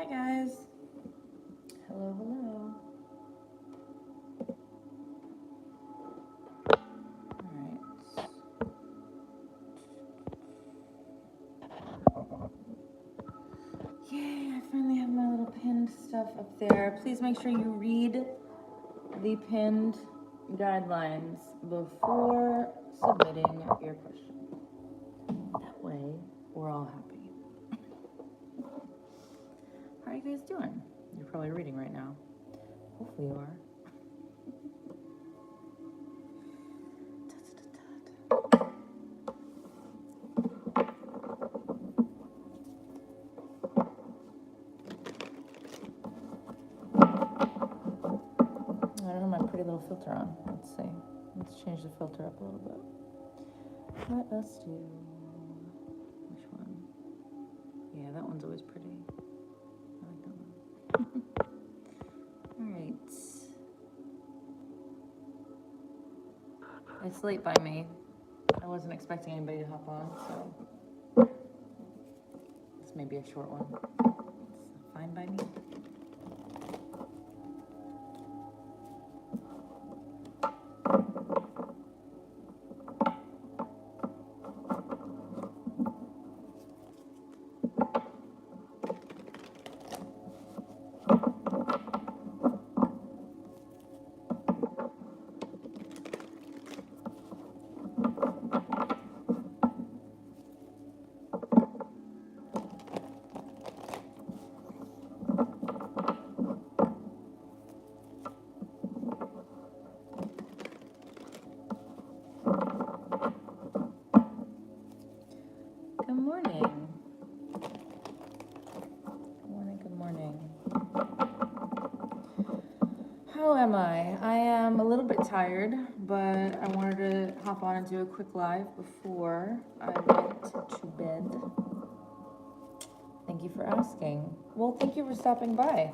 Hi guys. Hello, hello. Alright. Yay, I finally have my little pinned stuff up there. Please make sure you read the pinned guidelines before submitting your question. That way, we're all happy. How are you guys doing? You're probably reading right now. Hopefully you are. I don't have my pretty little filter on. Let's see. Let's change the filter up a little bit. Let us do... Which one? Yeah, that one's always pretty. I like that one. Alright. It's late by me. I wasn't expecting anybody to hop on, so... This may be a short one. It's fine by me. How am I? I am a little bit tired, but I wanted to hop on and do a quick live before I went to bed. Thank you for asking. Well, thank you for stopping by.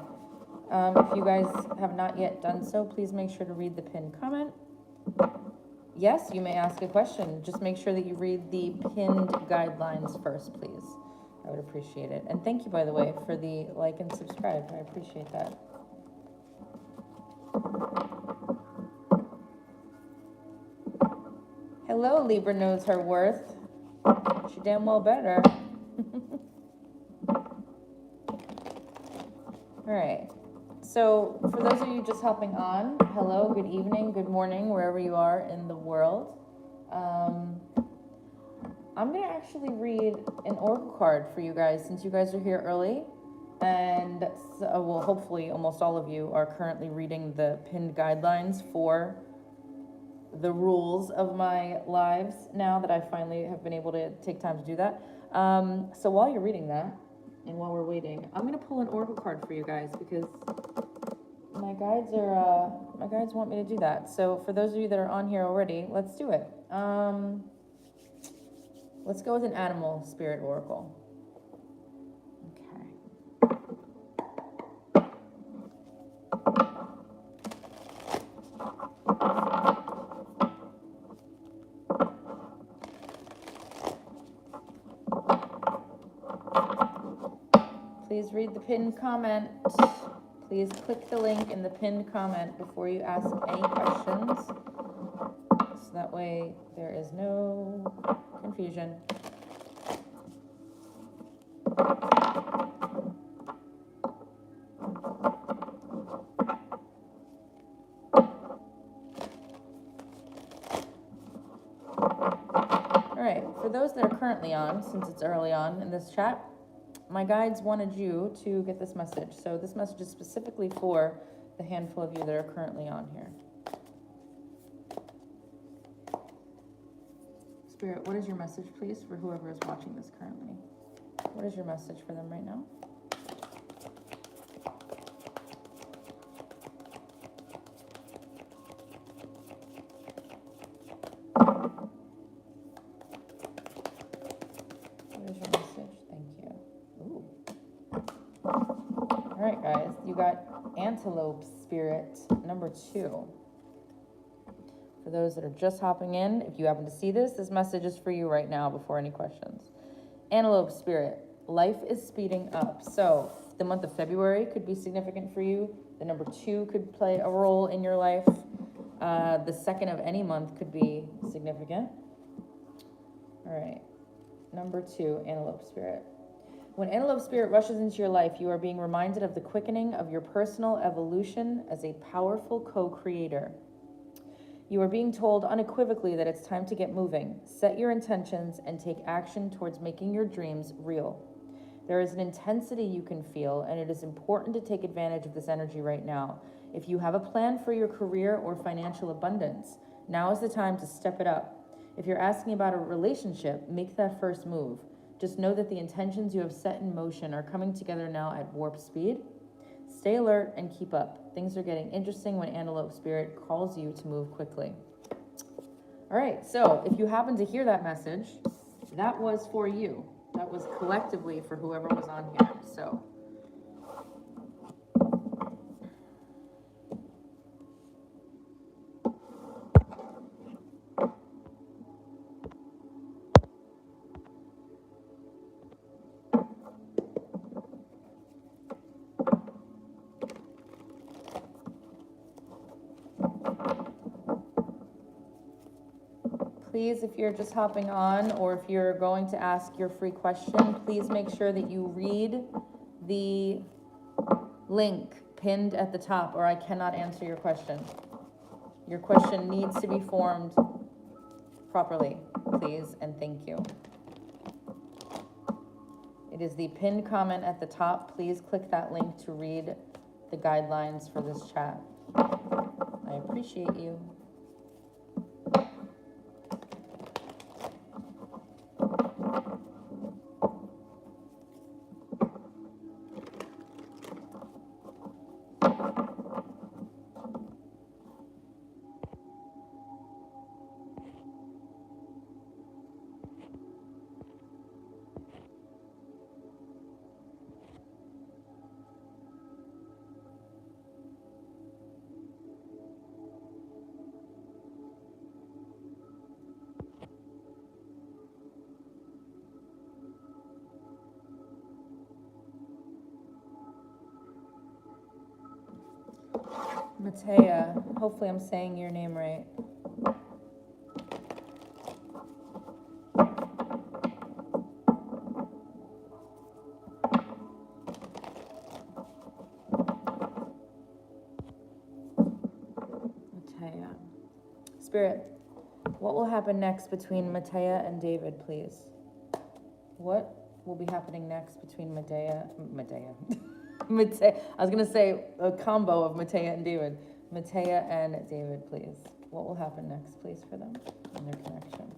If you guys have not yet done so, please make sure to read the pinned comment. Yes, you may ask a question. Just make sure that you read the pinned guidelines first, please. I would appreciate it. And thank you, by the way, for the like and subscribe. I appreciate that. Hello, Libra knows her worth. She damn well better. All right. So for those of you just hopping on, hello, good evening, good morning, wherever you are in the world. I'm going to actually read an oracle card for you guys since you guys are here early. And so, well, hopefully almost all of you are currently reading the pinned guidelines for the rules of my lives now that I finally have been able to take time to do that. So while you're reading that and while we're waiting, I'm going to pull an oracle card for you guys because my guides want me to do that. So for those of you that are on here already, let's do it. Let's go with an animal spirit oracle. Please read the pinned comment. Please click the link in the pinned comment before you ask any questions. So that way there is no confusion. All right, for those that are currently on, since it's early on in this chat, my guides wanted you to get this message. So this message is specifically for the handful of you that are currently on here. Spirit, what is your message, please, for whoever is watching this currently? What is your message for them right now? What is your message? Thank you. Ooh. All right, guys, you got antelope spirit number 2. For those that are just hopping in, if you happen to see this message is for you right now before any questions. Antelope spirit, life is speeding up. So The month of February could be significant for you. The number 2 could play a role in your life. The 2nd of any month could be significant. All right. Number 2, Antelope Spirit. When Antelope Spirit rushes into your life, you are being reminded of the quickening of your personal evolution as a powerful co-creator. You are being told unequivocally that it's time to get moving, set your intentions, and take action towards making your dreams real. There is an intensity you can feel, and it is important to take advantage of this energy right now. If you have a plan for your career or financial abundance, now is the time to step it up. If you're asking about a relationship, make that first move. Just know that the intentions you have set in motion are coming together now at warp speed. Stay alert and keep up. Things are getting interesting when Antelope Spirit calls you to move quickly. All right, so if you happen to hear that message, that was for you. That was collectively for whoever was on here. So please, if you're just hopping on or if you're going to ask your free question, please make sure that you read the link pinned at the top, or I cannot answer your question. Your question needs to be formed properly, please, and thank you. It is the pinned comment at the top. Please click that link to read the guidelines for this chat. I appreciate you. Matea, hopefully I'm saying your name right. Matea. Spirit, what will happen next between Matea and David, please? What will be happening next between Matea? Matea. I was going to say a combo of Matea and David. Matea and David, please. What will happen next, please, for them and their connection?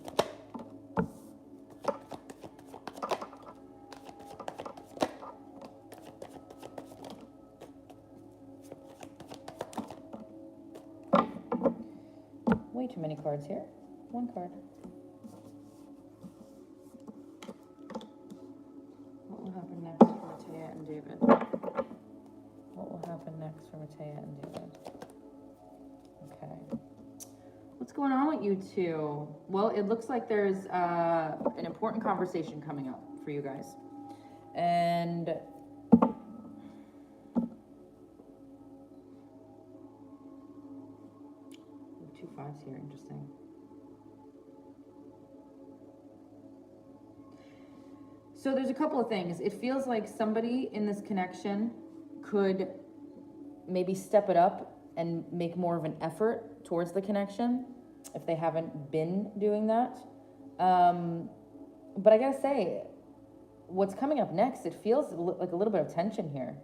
Way too many cards here. One card. What will happen next for Matea and David? What will happen next for Matea and David? Okay. What's going on with you two? Well, it looks like there's an important conversation coming up for you guys. And two fives here, interesting. So there's a couple of things. It feels like somebody in this connection could maybe step it up and make more of an effort towards the connection if they haven't been doing that. But I gotta say, what's coming up next, it feels like a little bit of tension here.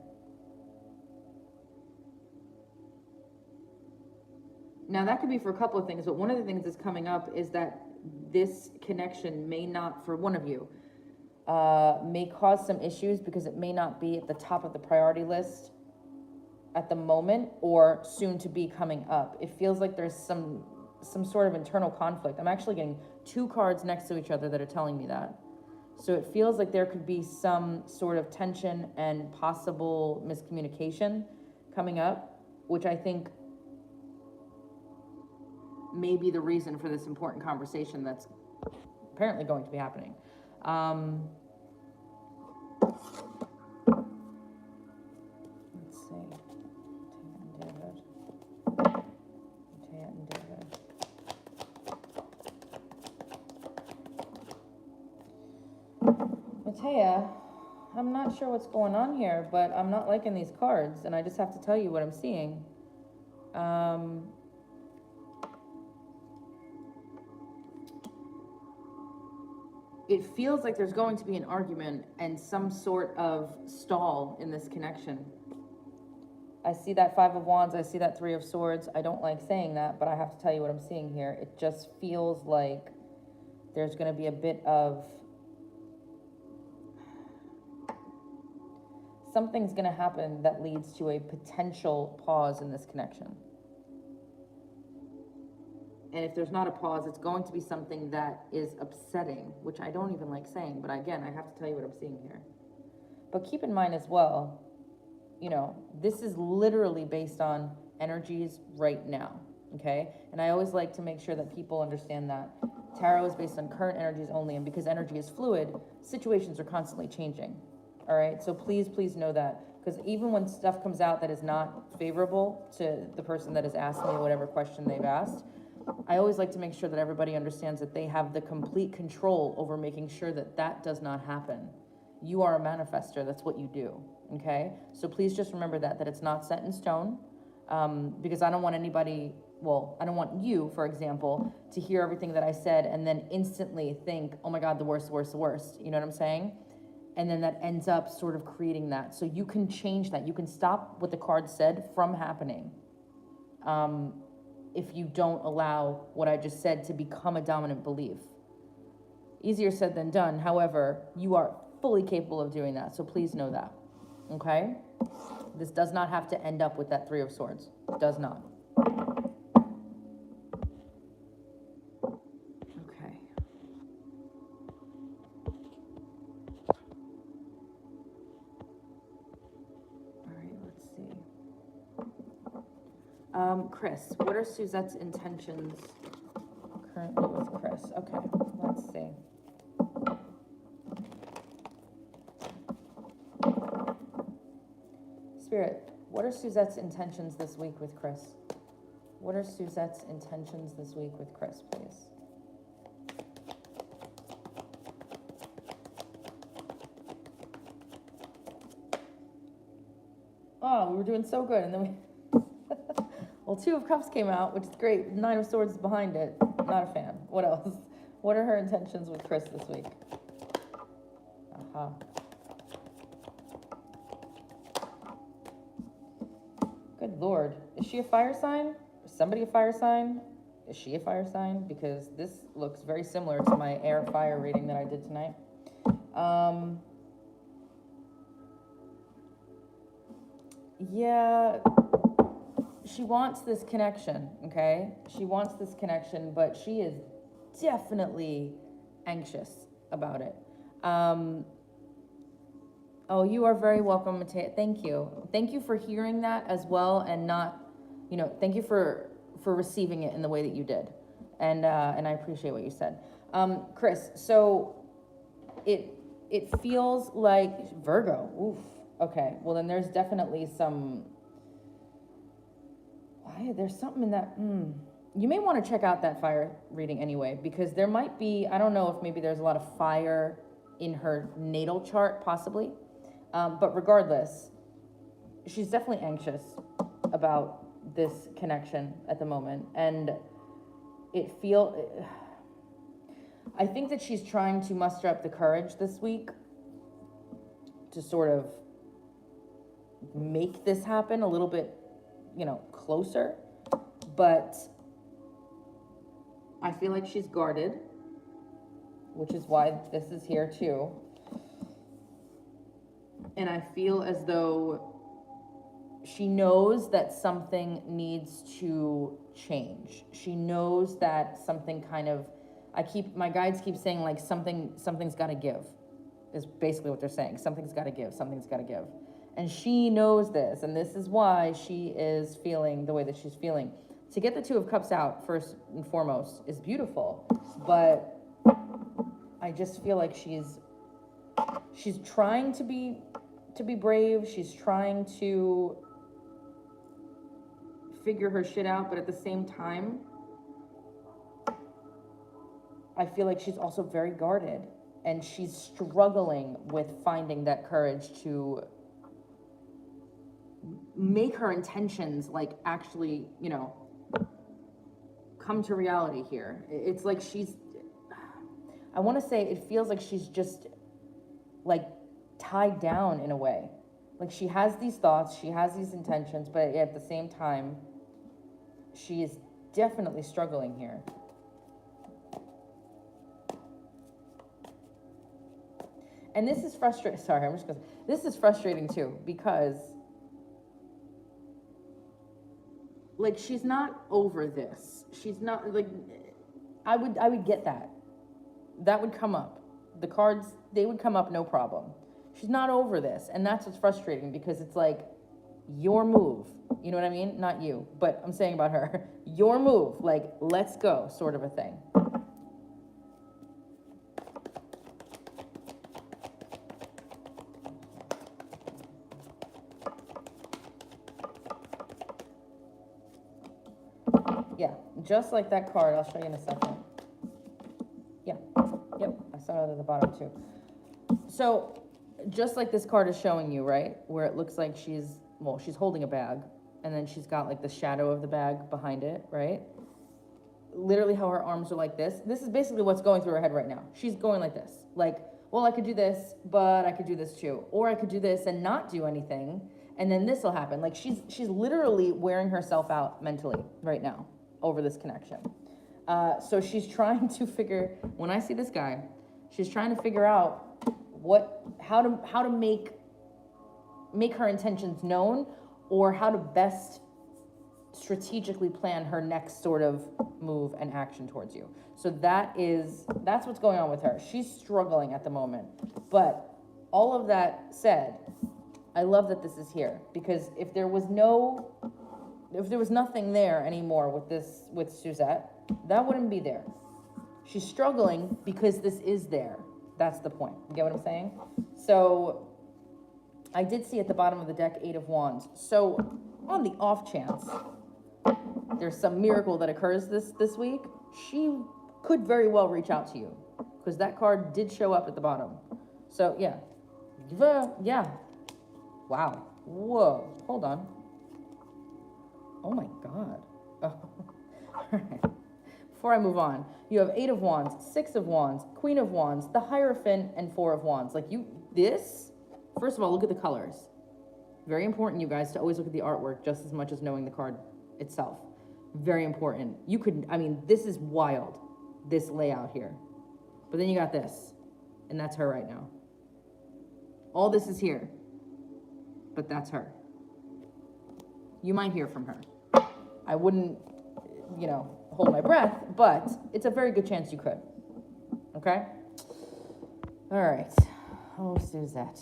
Now that could be for a couple of things, but one of the things that's coming up is that this connection may not, for one of you, may cause some issues because it may not be at the top of the priority list at the moment or soon to be coming up. It feels like there's some sort of internal conflict. I'm actually getting two cards next to each other that are telling me that. So it feels like there could be some sort of tension and possible miscommunication coming up, which I think may be the reason for this important conversation that's apparently going to be happening. Matea, I'm not sure what's going on here, but I'm not liking these cards, and I just have to tell you what I'm seeing. It feels like there's going to be an argument and some sort of stall in this connection. I see that Five of Wands, I see that Three of Swords. I don't like saying that, but I have to tell you what I'm seeing here. It just feels like there's going to be a bit of... something's going to happen that leads to a potential pause in this connection. And if there's not a pause, it's going to be something that is upsetting, which I don't even like saying, but again, I have to tell you what I'm seeing here. But keep in mind as well, you know, this is literally based on energies right now, okay? And I always like to make sure that people understand that tarot is based on current energies only, and because energy is fluid, situations are constantly changing, all right? So please, please know that, because even when stuff comes out that is not favorable to the person that has asked me whatever question they've asked, I always like to make sure that everybody understands that they have the complete control over making sure that that does not happen. You are a manifester, that's what you do, okay? So please just remember that it's not set in stone, because I don't want anybody, well, I don't want you, for example, to hear everything that I said and then instantly think, oh my God, the worst, the worst, the worst, you know what I'm saying? And then that ends up sort of creating that. So you can change that. You can stop what the card said from happening. If you don't allow what I just said to become a dominant belief. Easier said than done. However, you are fully capable of doing that. So please know that, okay? This does not have to end up with that Three of Swords. It does not. Okay. All right, let's see. Chris, what are Suzette's intentions currently with Chris? Okay, let's see. Spirit, what are Suzette's intentions this week with Chris? What are Suzette's intentions this week with Chris, please? Oh, we were doing so good, and then we... Well, Two of Cups came out, which is great. Nine of Swords is behind it. Not a fan. What else? What are her intentions with Chris this week? Good Lord. Is she a fire sign? Is somebody a fire sign? Is she a fire sign? Because this looks very similar to my air fire reading that I did tonight. Yeah... She wants this connection, okay? She wants this connection, but she is definitely anxious about it. Oh, you are very welcome, Matea. Thank you. Thank you for hearing that as well, and not, you know, thank you for receiving it in the way that you did. And I appreciate what you said. Chris, so it feels like Virgo. Oof. Okay, well then there's definitely some... There's something in that. You may want to check out that fire reading anyway, because there might be, I don't know if maybe there's a lot of fire in her natal chart, possibly. But regardless, she's definitely anxious about this connection at the moment. And I think that she's trying to muster up the courage this week to sort of make this happen a little bit, you know, closer, but I feel like she's guarded, which is why this is here too. And I feel as though she knows that something needs to change. She knows that something kind of, my guides keep saying like something's got to give, is basically what they're saying. Something's got to give, something's got to give. And she knows this, and this is why she is feeling the way that she's feeling. To get the Two of Cups out, first and foremost, is beautiful, but I just feel like she's trying to be brave. She's trying to figure her shit out, but at the same time, I feel like she's also very guarded. and she's struggling with finding that courage to make her intentions like actually, you know, come to reality here. It's like I want to say it feels like she's just like tied down in a way. Like she has these thoughts, she has these intentions, but at the same time, she is definitely struggling here. And this is frustrating. Sorry, this is frustrating too, because like she's not over this. She's not like, I would get that. That would come up. The cards, they would come up no problem. She's not over this, and that's what's frustrating, because it's like your move. You know what I mean? Not you, but I'm saying about her. Your move, like let's go, sort of a thing. Yeah, just like that card. I'll show you in a second. Yeah, yep, I saw it at the bottom too. So, just like this card is showing you, right? Where it looks like she's holding a bag, and then she's got like the shadow of the bag behind it, right? Literally how her arms are like this. This is basically what's going through her head right now. She's going like this. Like, well, I could do this, but I could do this too. Or I could do this and not do anything, and then this will happen. Like, she's literally wearing herself out mentally right now over this connection. So she's trying to figure, when I see this guy, she's trying to figure out how to make her intentions known, or how to best strategically plan her next sort of move and action towards you. So that's what's going on with her. She's struggling at the moment. But all of that said, I love that this is here, because if there was nothing there anymore with Suzette, that wouldn't be there. She's struggling because this is there. That's the point. You get what I'm saying? So I did see at the bottom of the deck, 8 of Wands. So on the off chance there's some miracle that occurs this week, she could very well reach out to you, because that card did show up at the bottom. So yeah. Yeah. Wow. Whoa. Hold on. Oh my God. Oh. All right. Before I move on, you have 8 of Wands, 6 of Wands, Queen of Wands, the Hierophant, and 4 of Wands. Like first of all, look at the colors. Very important, you guys, to always look at the artwork just as much as knowing the card itself. Very important. This is wild, this layout here. But then you got this, and that's her right now. All this is here, but that's her. You might hear from her. I wouldn't, hold my breath, but it's a very good chance you could. Okay? All right. Oh, Suzette.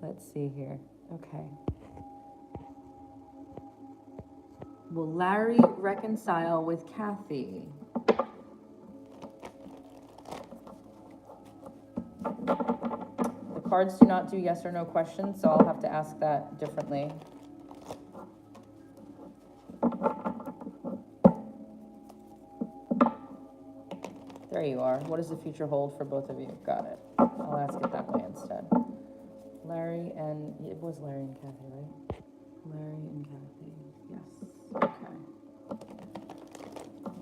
Let's see here. Okay. Will Larry reconcile with Kathy? The cards do not do yes or no questions, so I'll have to ask that differently. There you are. What does the future hold for both of you? Got it. I'll ask it that way instead. Larry and... It was Larry and Kathy, right? Larry and Kathy. Yes. Okay.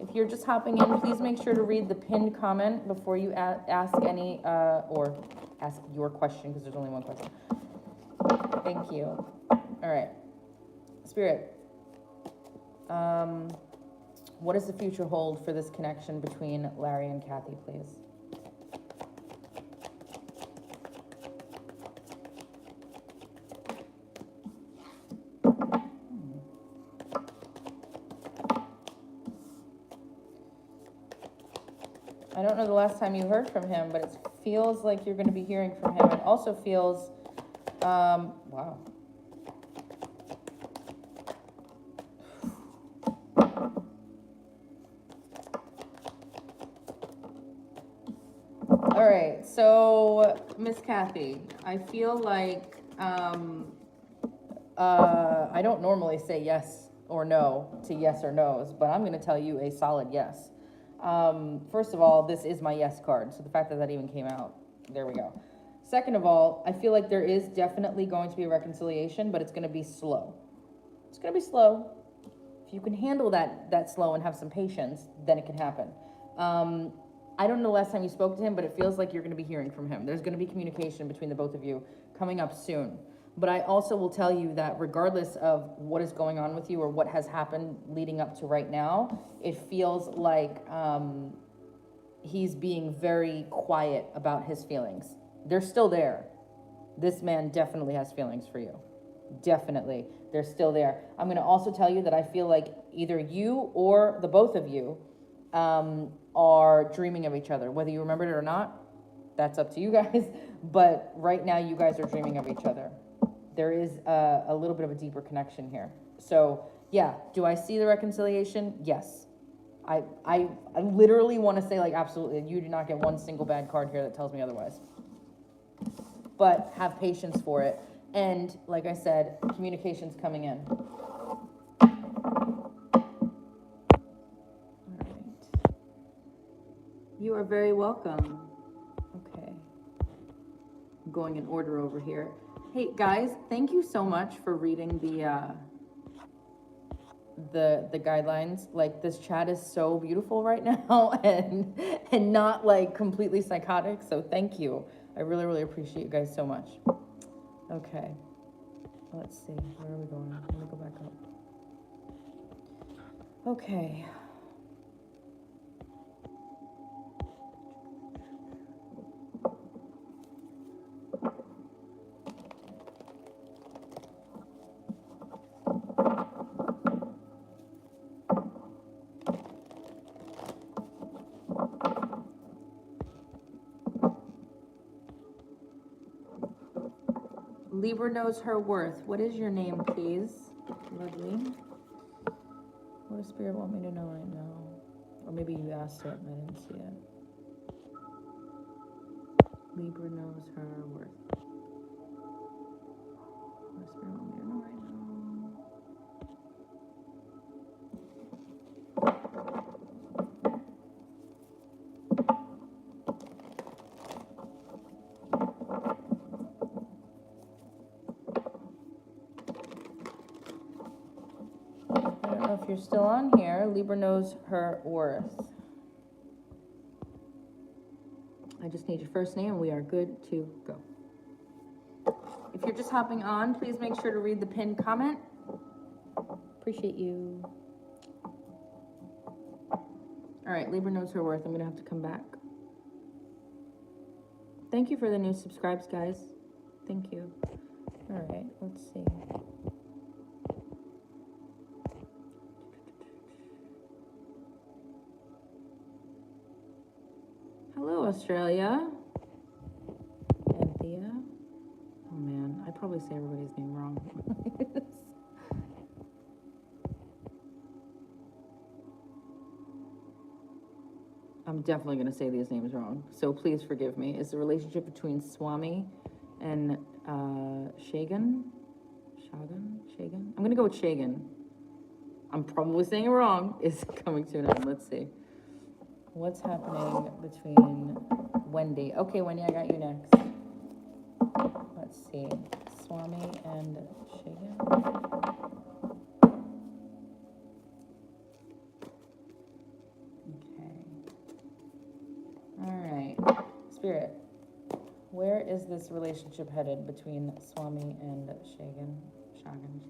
If you're just hopping in, please make sure to read the pinned comment before you ask any, or ask your question, because there's only one question. Thank you. All right. Spirit. What does the future hold for this connection between Larry and Kathy, please? I don't know the last time you heard from him, but it feels like you're going to be hearing from him. It also feels, wow. All right, so Miss Kathy, I feel like I don't normally say yes or no to yes or no's, but I'm going to tell you a solid yes. First of all, this is my yes card, so the fact that that even came out, there we go. Second of all, I feel like there is definitely going to be a reconciliation, but it's going to be slow. It's going to be slow. If you can handle that slow and have some patience, then it can happen. I don't know the last time you spoke to him, but it feels like you're going to be hearing from him. There's going to be communication between the both of you coming up soon. But I also will tell you that regardless of what is going on with you or what has happened leading up to right now, it feels like he's being very quiet about his feelings. They're still there. This man definitely has feelings for you. Definitely. They're still there. I'm going to also tell you that I feel like either you or the both of you are dreaming of each other. Whether you remembered it or not, that's up to you guys. But right now, you guys are dreaming of each other. There is a little bit of a deeper connection here. So, yeah, do I see the reconciliation? Yes. I literally want to say, like, absolutely, you do not get one single bad card here that tells me otherwise. But have patience for it. And, like I said, communication's coming in. You are very welcome. Okay. I'm going in order over here. Hey, guys, thank you so much for reading the guidelines. Like, this chat is so beautiful right now and not, like, completely psychotic. So thank you. I really, really appreciate you guys so much. Okay. Let's see. Where are we going? Let me go back up. Okay. Libra knows her worth. What is your name, please? Lovely. What does Spirit want me to know right now? Or maybe you asked it and I didn't see it. Libra knows her worth. What does Spirit want me to know right now? If you're still on here, Libra knows her worth. I just need your first name and we are good to go. If you're just hopping on, please make sure to read the pinned comment. Appreciate you. All right, Libra knows her worth. I'm gonna have to come back. Thank you for the new subscribes, guys. Thank you. All right, let's see. Hello, Australia. Anthea. Oh man, I probably say everybody's name wrong. I'm definitely going to say these names wrong, so please forgive me. It's the relationship between Swami and Shagan? Shagan? I'm going to go with Shagan. I'm probably saying it wrong. Is coming to an end. Let's see. What's happening between Wendy? Okay, Wendy, I got you next. Let's see. Swami and Shagan. Okay. All right. Spirit, where is this relationship headed between Swami and Shagan? Shagan.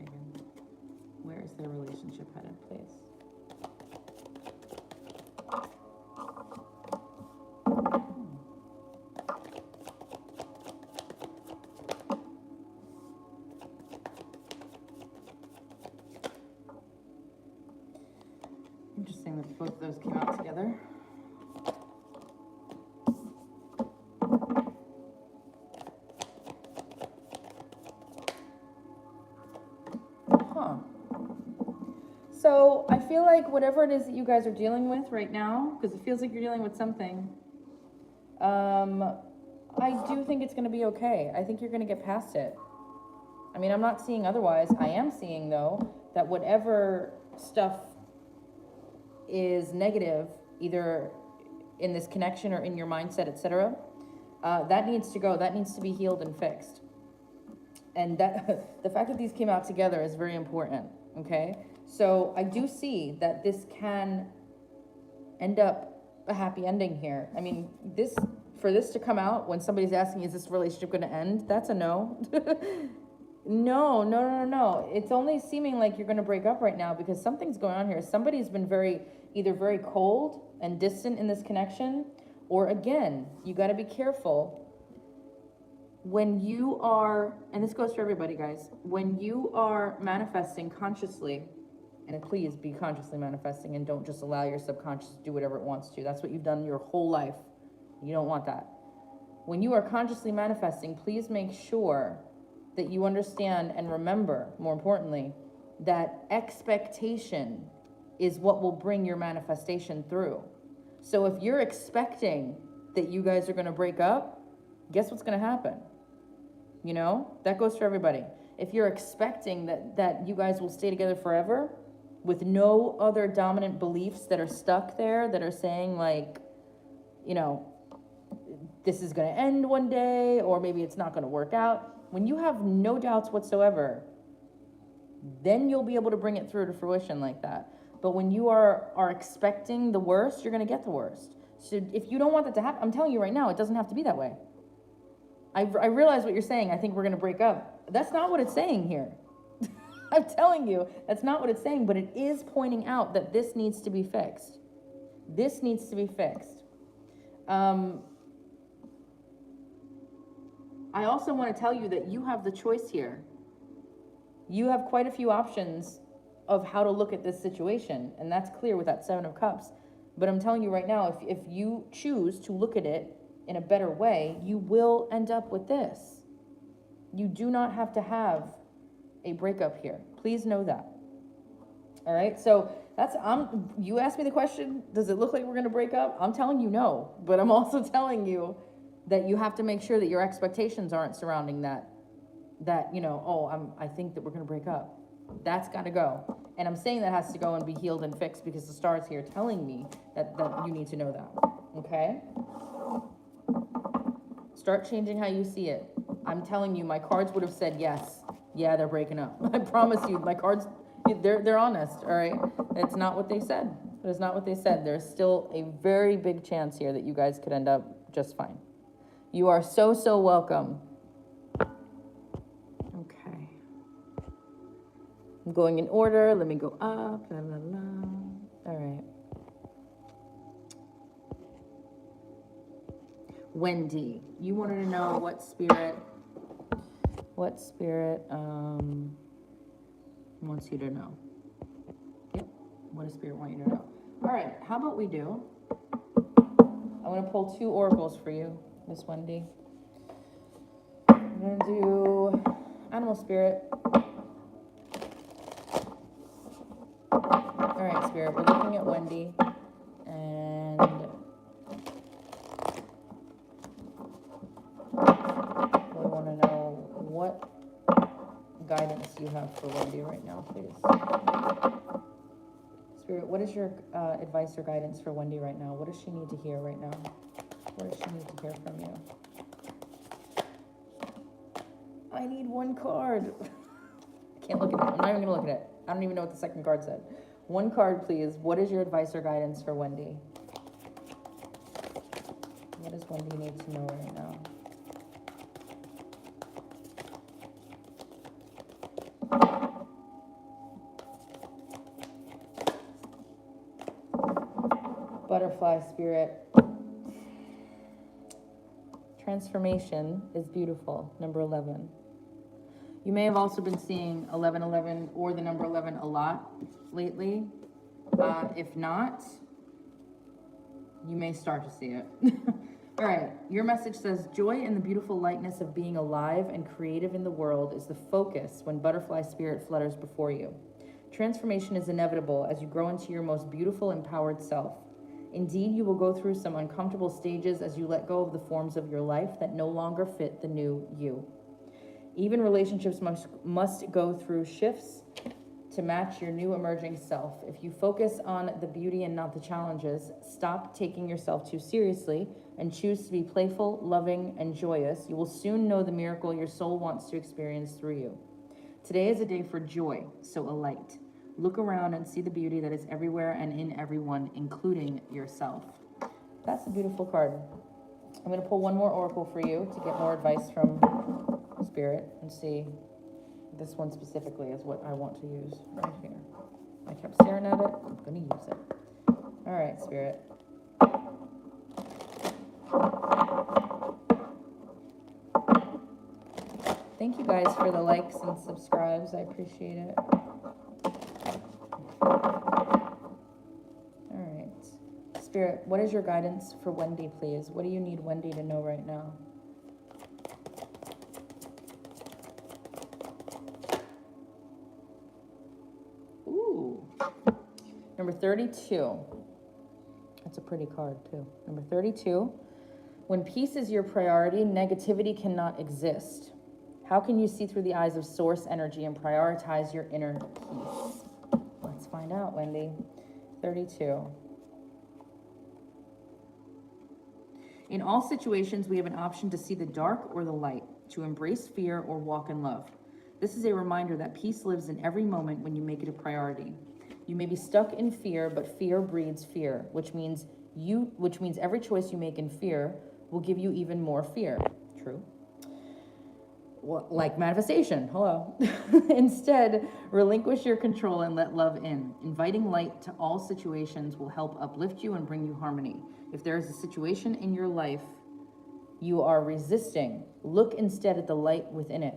Where is their relationship headed, please? Interesting that both of those came out together. Huh. So I feel like whatever it is that you guys are dealing with right now, because it feels like you're dealing with something, I do think it's going to be okay. I think you're going to get past it. I mean, I'm not seeing otherwise. I am seeing, though, that whatever stuff is negative either in this connection or in your mindset, etc. That needs to go. That needs to be healed and fixed. And that the fact that these came out together is very important. Okay, so I do see that this can end up a happy ending here. I mean, for this to come out when somebody's asking, is this relationship going to end? That's a no. No. It's only seeming like you're going to break up right now because something's going on here. Somebody's been either very cold and distant in this connection, or again, you got to be careful when you are, and this goes for everybody, guys, when you are manifesting consciously, and please be consciously manifesting and don't just allow your subconscious to do whatever it wants to. That's what you've done your whole life. You don't want that. When you are consciously manifesting, please make sure that you understand and remember, more importantly, that expectation is what will bring your manifestation through. So if you're expecting that you guys are going to break up, guess what's going to happen? You know, that goes for everybody. If you're expecting that you guys will stay together forever with no other dominant beliefs that are stuck there, that are saying like, you know, this is going to end one day, or maybe it's not going to work out. When you have no doubts whatsoever, then you'll be able to bring it through to fruition like that. But when you are expecting the worst, you're going to get the worst. So if you don't want that to happen, I'm telling you right now, it doesn't have to be that way. I realize what you're saying. I think we're going to break up. That's not what it's saying here. I'm telling you, that's not what it's saying, but it is pointing out that this needs to be fixed. This needs to be fixed. I also want to tell you that you have the choice here. You have quite a few options of how to look at this situation, and that's clear with that Seven of Cups. But I'm telling you right now, if you choose to look at it in a better way, you will end up with this. You do not have to have a breakup here. Please know that. All right, so you asked me the question, does it look like we're going to break up? I'm telling you no, but I'm also telling you that you have to make sure that your expectations aren't surrounding that, you know, I think that we're going to break up. That's got to go. And I'm saying that has to go and be healed and fixed because the stars here telling me that you need to know that. Okay? Start changing how you see it. I'm telling you, my cards would have said yes. Yeah, they're breaking up. I promise you, my cards, they're honest, all right? It's not what they said. It's not what they said. There's still a very big chance here that you guys could end up just fine. You are so, so welcome. Okay. I'm going in order. Let me go up. La, la, la. All right. Wendy, you wanted to know what spirit wants you to know. Yep, what does spirit want you to know? All right, how about we do, I'm going to pull 2 oracles for you, Miss Wendy. I'm going to do animal spirit. All right, spirit, we're looking at Wendy, and we want to know what guidance you have for Wendy right now, please. Spirit, what is your advice or guidance for Wendy right now? What does she need to hear right now? What does she need to hear from you? I need 1 card. I can't look at it. I'm not even going to look at it. I don't even know what the second card said. 1 card, please. What is your advice or guidance for Wendy? What does Wendy need to know right now? Butterfly spirit. Transformation is beautiful. Number 11. You may have also been seeing 1111 or the number 11 a lot lately. If not, you may start to see it. All right, your message says, joy and the beautiful lightness of being alive and creative in the world is the focus when butterfly spirit flutters before you. Transformation is inevitable as you grow into your most beautiful, empowered self. Indeed, you will go through some uncomfortable stages as you let go of the forms of your life that no longer fit the new you. Even relationships must go through shifts to match your new emerging self. If you focus on the beauty and not the challenges, stop taking yourself too seriously, and choose to be playful, loving, and joyous, you will soon know the miracle your soul wants to experience through you. Today is a day for joy, so alight. Look around and see the beauty that is everywhere and in everyone, including yourself. That's a beautiful card. I'm going to pull one more oracle for you to get more advice from Spirit and see. This one specifically is what I want to use right here. I kept staring at it. I'm going to use it. All right, Spirit. Thank you guys for the likes and subscribes. I appreciate it. All right. Spirit, what is your guidance for Wendy, please? What do you need Wendy to know right now? Number 32. That's a pretty card, too. Number 32. When peace is your priority, negativity cannot exist. How can you see through the eyes of source energy and prioritize your inner peace? Let's find out, Wendy. 32. In all situations, we have an option to see the dark or the light, to embrace fear or walk in love. This is a reminder that peace lives in every moment when you make it a priority. You may be stuck in fear, but fear breeds fear, which means every choice you make in fear will give you even more fear. True. Well, like manifestation. Hello. Instead, relinquish your control and let love in. Inviting light to all situations will help uplift you and bring you harmony. If there is a situation in your life you are resisting, look instead at the light within it.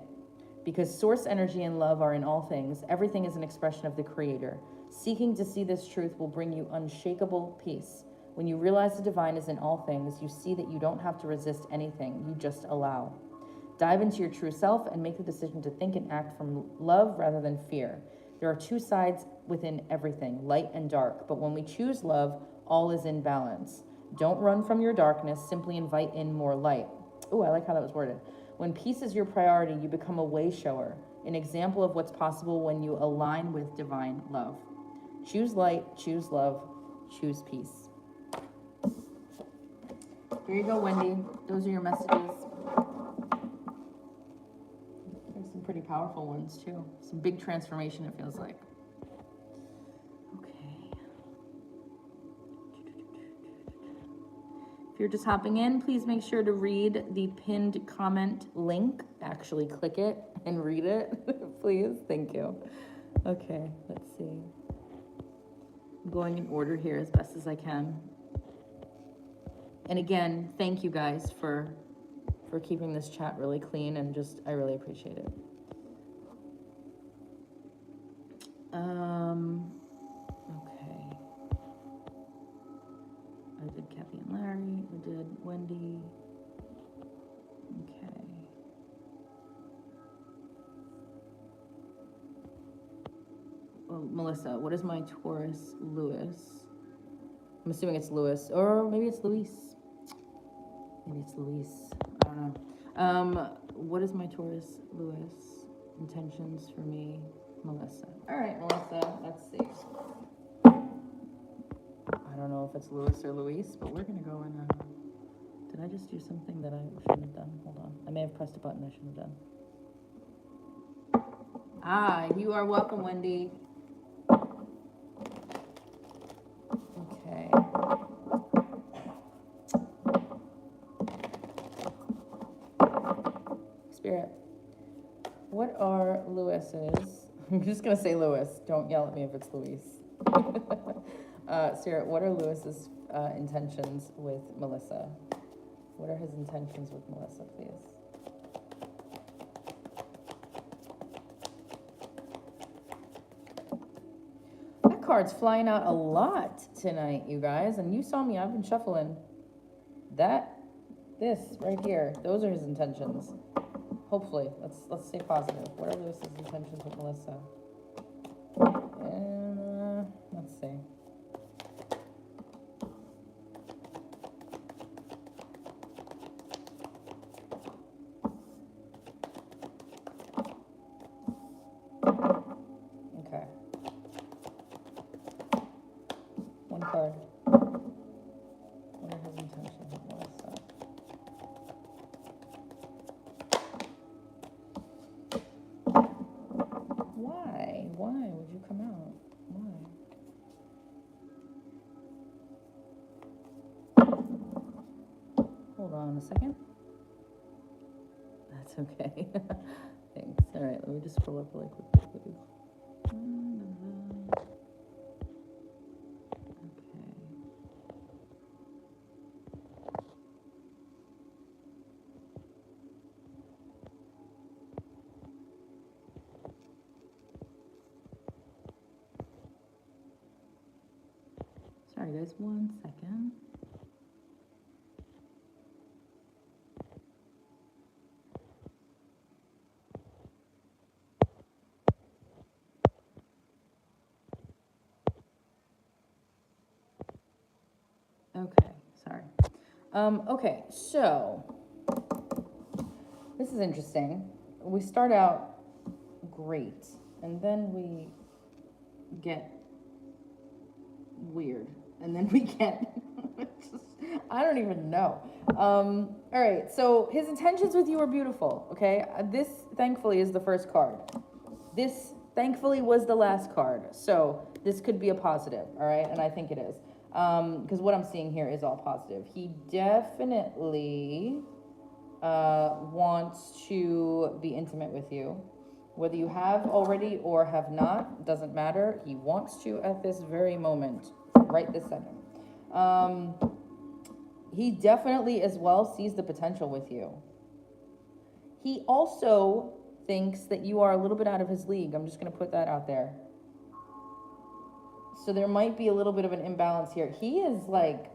Because source energy and love are in all things, everything is an expression of the Creator. Seeking to see this truth will bring you unshakable peace. When you realize the divine is in all things, you see that you don't have to resist anything, you just allow. Dive into your true self and make the decision to think and act from love rather than fear. There are two sides within everything, light and dark, but when we choose love, all is in balance. Don't run from your darkness, simply invite in more light. Oh, I like how that was worded. When peace is your priority, you become a way shower, an example of what's possible when you align with divine love. Choose light, choose love, choose peace. Here you go, Wendy. Those are your messages. There's some pretty powerful ones, too. Some big transformation, it feels like. Okay. If you're just hopping in, please make sure to read the pinned comment link. Actually click it and read it, please. Thank you. Okay, let's see. I'm going in order here as best as I can. And again, thank you guys for keeping this chat really clean and I really appreciate it. Okay. I did Kathy and Larry. I did Wendy. Okay. Well, Melissa, what is my Taurus Lewis? I'm assuming it's Lewis, or maybe it's Luis. Maybe it's Luis. I don't know. What is my Taurus Lewis? Intentions for me, Melissa. All right, Melissa, let's see. I don't know if it's Lewis or Luis, but we're gonna go in. Did I just do something that I shouldn't have done? Hold on. I may have pressed a button I shouldn't have done. Ah, you are welcome, Wendy. Okay. Spirit, what are Lewis's? I'm just gonna say Lewis. Don't yell at me if it's Luis. Spirit, what are Lewis's intentions with Melissa? What are his intentions with Melissa, please? That card's flying out a lot tonight, you guys. And you saw me, I've been shuffling. This right here, those are his intentions. Hopefully, let's stay positive. What are Lewis's intentions with Melissa? And let's see. Okay. hold on a second. That's okay. Thanks. All right, let me just scroll up really quickly, please. Okay. Sorry, guys, 1 second. Okay, sorry. Okay, so this is interesting. We start out great, and then we get weird, and then we get I don't even know. All right, so his intentions with you are beautiful, okay? This, thankfully, is the first card. This, thankfully, was the last card, so this could be a positive, all right? And I think it is, because what I'm seeing here is all positive. He definitely wants to be intimate with you. Whether you have already or have not, doesn't matter. He wants to at this very moment, right this second. He definitely as well sees the potential with you. He also thinks that you are a little bit out of his league. I'm just going to put that out there. So there might be a little bit of an imbalance here. He is like,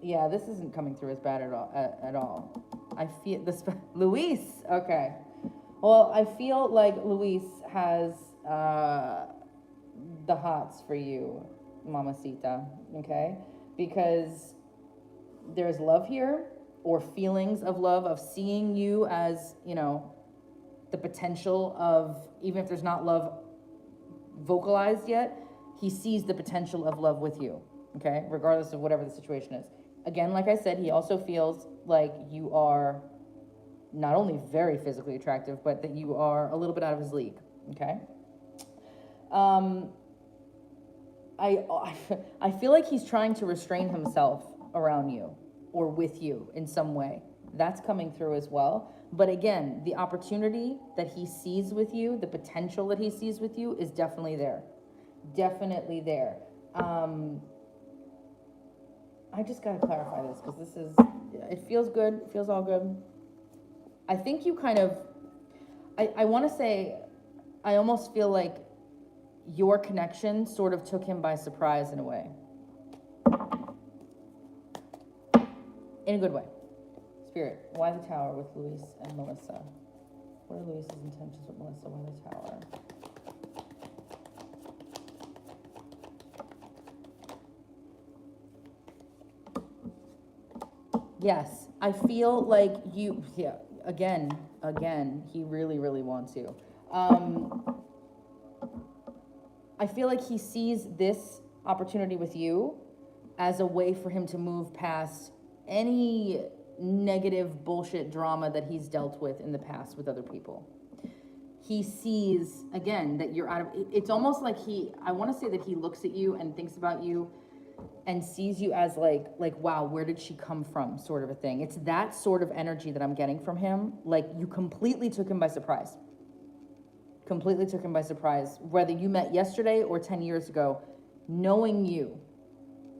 yeah, this isn't coming through as bad at all. I feel this, Luis, okay. Well, I feel like Luis has the hots for you, mamacita, okay? Because there's love here, or feelings of love, of seeing you as, you know, the potential of, even if there's not love vocalized yet, he sees the potential of love with you, okay? Regardless of whatever the situation is. Again, like I said, he also feels like you are not only very physically attractive, but that you are a little bit out of his league, okay? I feel like he's trying to restrain himself around you or with you in some way. That's coming through as well. But again, the opportunity that he sees with you, the potential that he sees with you is definitely there. Definitely there. I just gotta clarify this because this is, it feels good, it feels all good. I think you kind of, I want to say, I almost feel like your connection sort of took him by surprise in a way. In a good way. Spirit, why the tower with Luis and Melissa? What are Luis's intentions with Melissa? Why the tower? Yes, I feel like you, yeah, again, he really, really wants you. I feel like he sees this opportunity with you as a way for him to move past any negative bullshit drama that he's dealt with in the past with other people. He sees, again, that you're out of, it's almost like I want to say that he looks at you and thinks about you and sees you as like, wow, where did she come from, sort of a thing. It's that sort of energy that I'm getting from him. Like, you completely took him by surprise. Completely took him by surprise. Whether you met yesterday or 10 years ago, knowing you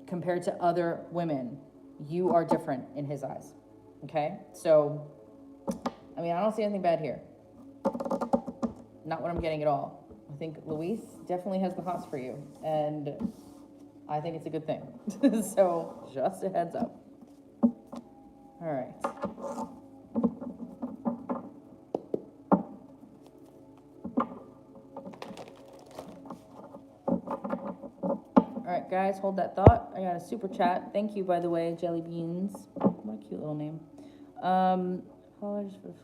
compared to other women, you are different in his eyes. Okay? So, I mean, I don't see anything bad here. Not what I'm getting at all. I think Luis definitely has the hots for you. And I think it's a good thing. So, just a heads up. All right. All right, guys, hold that thought. I got a super chat. Thank you, by the way, Jelly Beans. What a cute little name. Apologies for the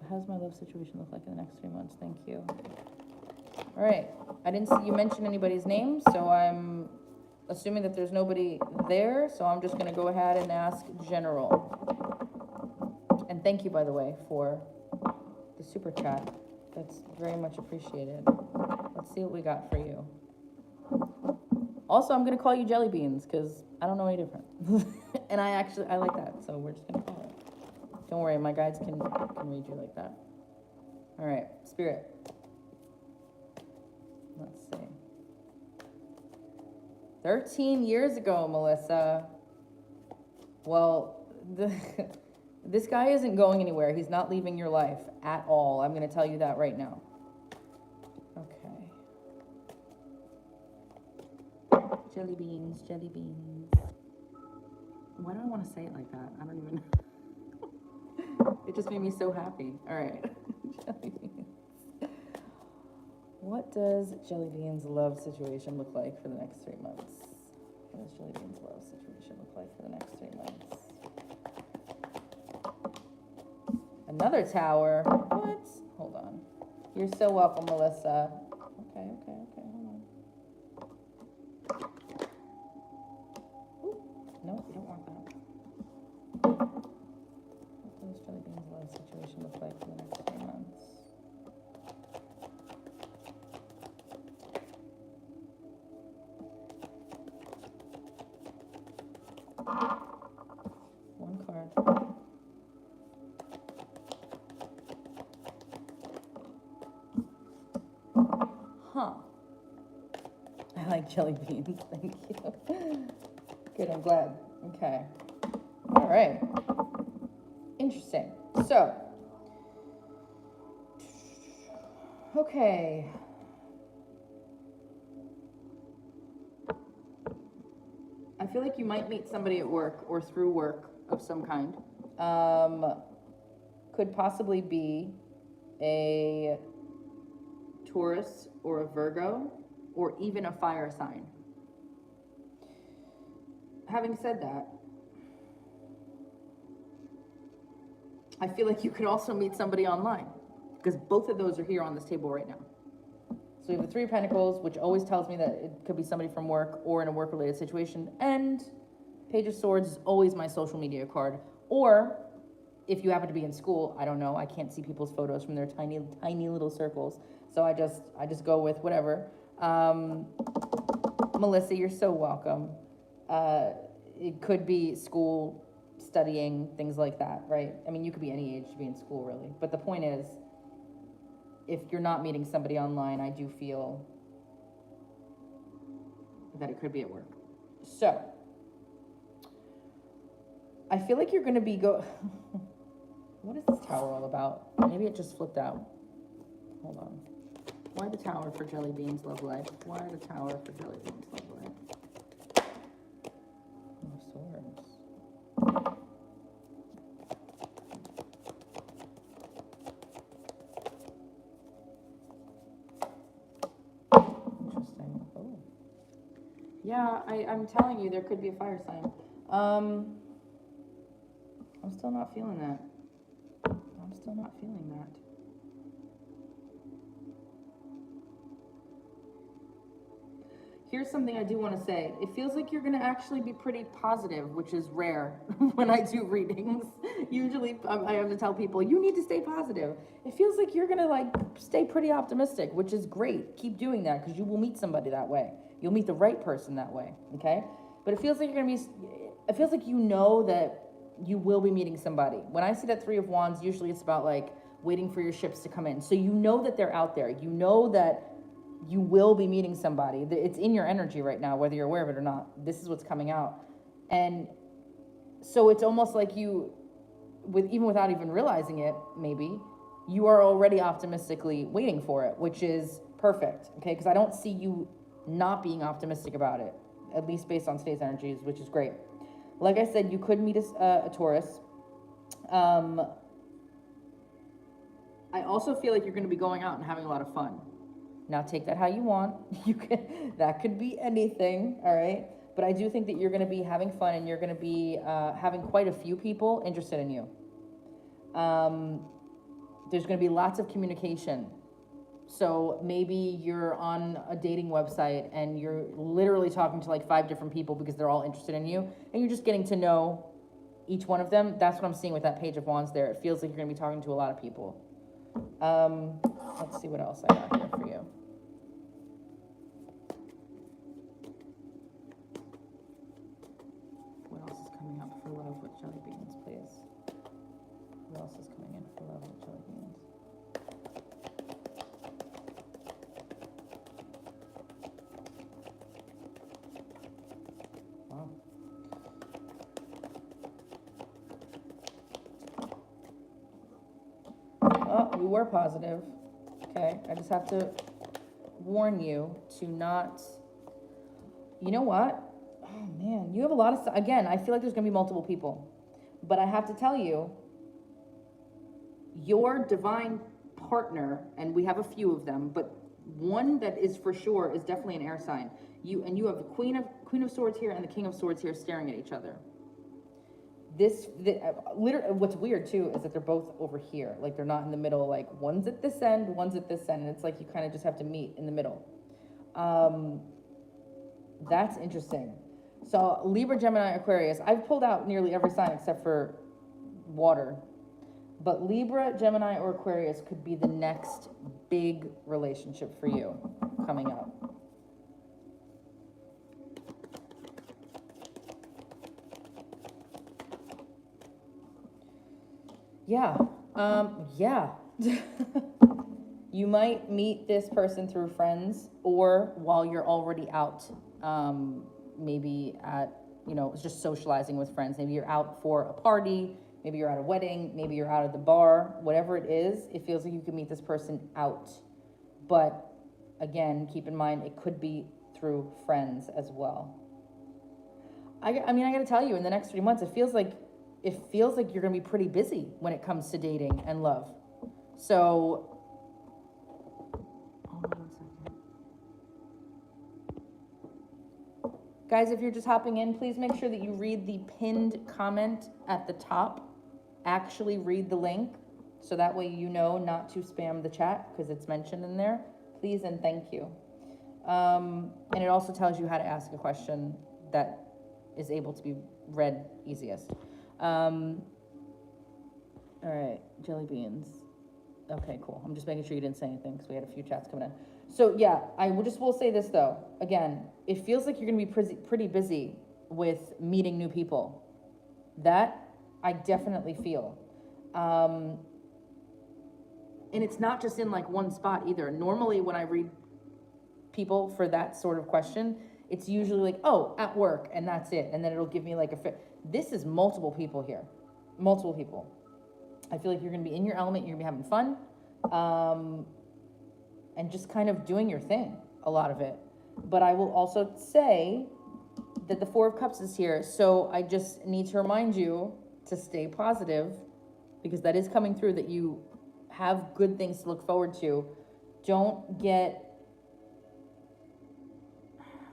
how's my love situation look like in the next 3 months? Thank you. All right. I didn't see you mention anybody's name, so I'm assuming that there's nobody there, so I'm just going to go ahead and ask general. And thank you, by the way, for the super chat. That's very much appreciated. Let's see what we got for you. Also, I'm gonna call you jelly beans because I don't know any different. And I like that, so we're just gonna call it. Don't worry, my guides can read you like that. All right, Spirit. Let's see. 13 years ago, Melissa. Well, this guy isn't going anywhere. He's not leaving your life at all. I'm going to tell you that right now. Okay. Jelly beans, jelly beans. Why do I want to say it like that? I don't even know. It just made me so happy. All right. Jelly beans. What does Jelly Bean's love situation look like for the next 3 months? What does Jelly Bean's love situation look like for the next 3 months? Another tower. What? Hold on. You're so welcome, Melissa. Okay, hold on. Ooh, no, we don't want that. What does Jelly Bean's love situation look like for the next 3 months? One card. Huh. I like jelly beans. Thank you. Good, I'm glad. Okay. All right. Interesting. So, okay. I feel like you might meet somebody at work or through work of some kind. Could possibly be a Taurus or a Virgo or even a fire sign. Having said that, I feel like you could also meet somebody online because both of those are here on this table right now. So we have the Three of Pentacles, which always tells me that it could be somebody from work or in a work-related situation. And Page of Swords is always my social media card. Or if you happen to be in school, I don't know. I can't see people's photos from their tiny, tiny little circles. So I just go with whatever. Melissa, you're so welcome. It could be school, studying, things like that, right? I mean, you could be any age to be in school, really. But the point is, if you're not meeting somebody online, I do feel that it could be at work. So, I feel like you're going to be what is this tower all about? Maybe it just flipped out. Hold on. Why the tower for Jelly Beans Love Life? Why the tower for Jelly Beans Love Life? Oh, swords. Interesting. Oh. Yeah, I'm telling you, there could be a fire sign. I'm still not feeling that. I'm still not feeling that. Here's something I do want to say. It feels like you're going to actually be pretty positive, which is rare when I do readings. Usually I have to tell people, you need to stay positive. It feels like you're going to stay pretty optimistic, which is great. Keep doing that because you will meet somebody that way. You'll meet the right person that way, okay? But it feels like it feels like you know that you will be meeting somebody. When I see that Three of Wands, usually it's about waiting for your ships to come in. So you know that they're out there. You know that you will be meeting somebody. It's in your energy right now, whether you're aware of it or not. This is what's coming out. And so it's almost like you, even without even realizing it, maybe, you are already optimistically waiting for it, which is perfect, okay? Because I don't see you not being optimistic about it, at least based on today's energies, which is great. Like I said, you could meet a Taurus. I also feel like you're going to be going out and having a lot of fun. Now take that how you want. That could be anything, all right? But I do think that you're going to be having fun and you're going to be having quite a few people interested in you. There's going to be lots of communication. So maybe you're on a dating website and you're literally talking to 5 different people because they're all interested in you and you're just getting to know each one of them. That's what I'm seeing with that Page of Wands there. It feels like you're going to be talking to a lot of people. Let's see what else I got here for you. jelly beans, please. Who else is coming in for love with jelly beans? Wow. Oh, we were positive. Okay, I just have to warn you to not, you know what? Oh man, you have a lot of stuff. Again, I feel like there's gonna be multiple people, but I have to tell you, your divine partner, and we have a few of them, but one that is for sure is definitely an air sign. You have the Queen of Swords here and the King of Swords here staring at each other. Literally, what's weird too is that they're both over here, like they're not in the middle. Like one's at this end, one's at this end, and it's like you kind of just have to meet in the middle. That's interesting. So Libra, Gemini, Aquarius. I've pulled out nearly every sign except for water. But Libra, Gemini, or Aquarius could be the next big relationship for you coming up. Yeah. Yeah. You might meet this person through friends or while you're already out, maybe at, just socializing with friends. Maybe you're out for a party, maybe you're at a wedding, maybe you're out at the bar, whatever it is, it feels like you can meet this person out. But again, keep in mind, it could be through friends as well. I gotta tell you, in the next 3 months, it feels like you're gonna be pretty busy when it comes to dating and love. So, hold on 1 second. Guys, if you're just hopping in, please make sure that you read the pinned comment at the top. Actually read the link, so that way you know not to spam the chat, because it's mentioned in there. Please and thank you. And it also tells you how to ask a question that is able to be read easiest. All right, jelly beans. Okay, cool. I'm just making sure you didn't say anything because we had a few chats coming in. So yeah, will say this though. Again, it feels like you're gonna be pretty busy with meeting new people. That I definitely feel. And it's not just in like one spot either. Normally when I read people for that sort of question, it's usually like, oh, at work, and that's it. And then it'll give me like a fit. This is multiple people here. Multiple people. I feel like you're gonna be in your element, you're gonna be having fun, and just kind of doing your thing, a lot of it. But I will also say that the Four of Cups is here, so I just need to remind you to stay positive, because that is coming through, that you have good things to look forward to. Don't get,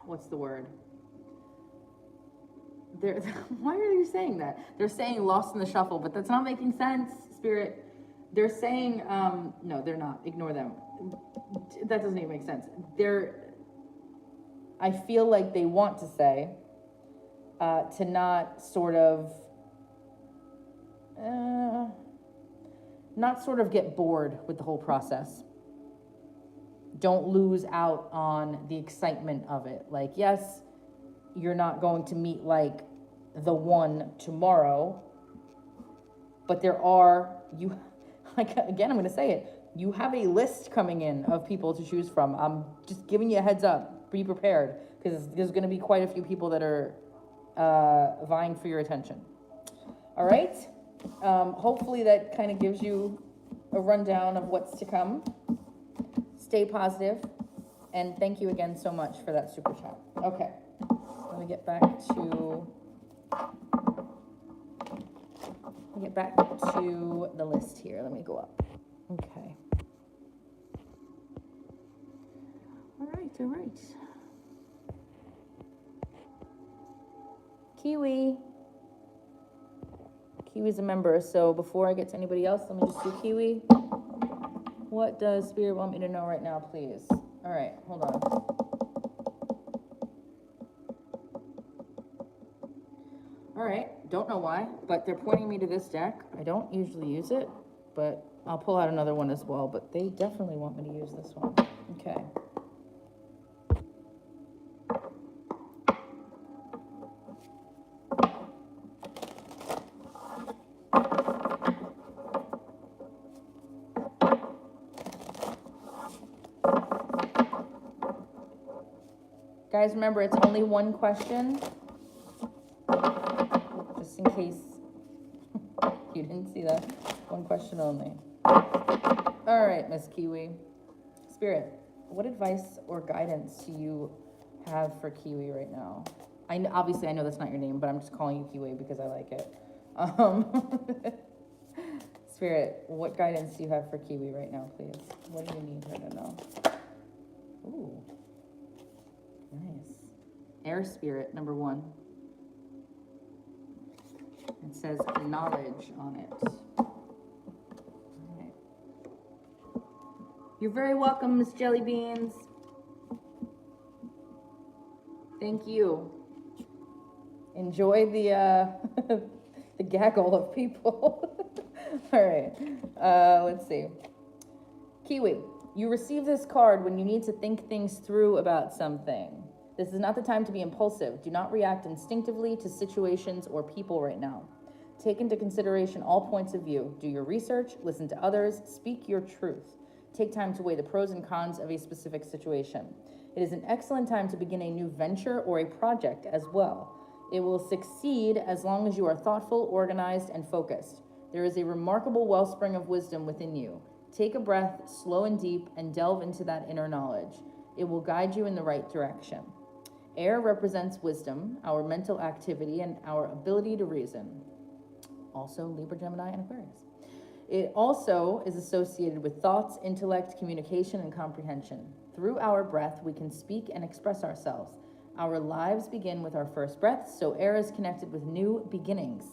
what's the word? Why are you saying that? They're saying lost in the shuffle, but that's not making sense, Spirit. They're saying, no, they're not. Ignore them. That doesn't even make sense. I feel like they want to say, to not sort of, get bored with the whole process. Don't lose out on the excitement of it. Like, yes, you're not going to meet like the one tomorrow, but again, I'm going to say it. You have a list coming in of people to choose from. I'm just giving you a heads up. Be prepared, because there's going to be quite a few people that are vying for your attention. All right. Hopefully that kind of gives you a rundown of what's to come. Stay positive, and thank you again so much for that super chat. Okay, let me get back to the list here. Let me go up. Okay. All right. Kiwi's a member, so before I get to anybody else, let me just do Kiwi. What does Spirit want me to know right now, please? All right, hold on. All right, don't know why, but they're pointing me to this deck. I don't usually use it, but I'll pull out another one as well, but they definitely want me to use this one. Okay. Guys, remember, it's only one question. Just in case you didn't see that. One question only. All right, Miss Kiwi. Spirit, what advice or guidance do you have for Kiwi right now? Obviously, I know that's not your name, but I'm just calling you Kiwi because I like it. Spirit, what guidance do you have for Kiwi right now, please? What do you need her to know? Ooh, nice. Air spirit, number 1. It says knowledge on it. All right. You're very welcome, Miss Jelly Beans. Thank you. Enjoy the the gaggle of people. All right, let's see. Kiwi, you receive this card when you need to think things through about something. This is not the time to be impulsive. Do not react instinctively to situations or people right now. Take into consideration all points of view. Do your research, listen to others, speak your truth. Take time to weigh the pros and cons of a specific situation. It is an excellent time to begin a new venture or a project as well. It will succeed as long as you are thoughtful, organized, and focused. There is a remarkable wellspring of wisdom within you. Take a breath, slow and deep, and delve into that inner knowledge. It will guide you in the right direction. Air represents wisdom, our mental activity, and our ability to reason. Also Libra, Gemini, and Aquarius. It also is associated with thoughts, intellect, communication, and comprehension. Through our breath, we can speak and express ourselves. Our lives begin with our first breath, so air is connected with new beginnings.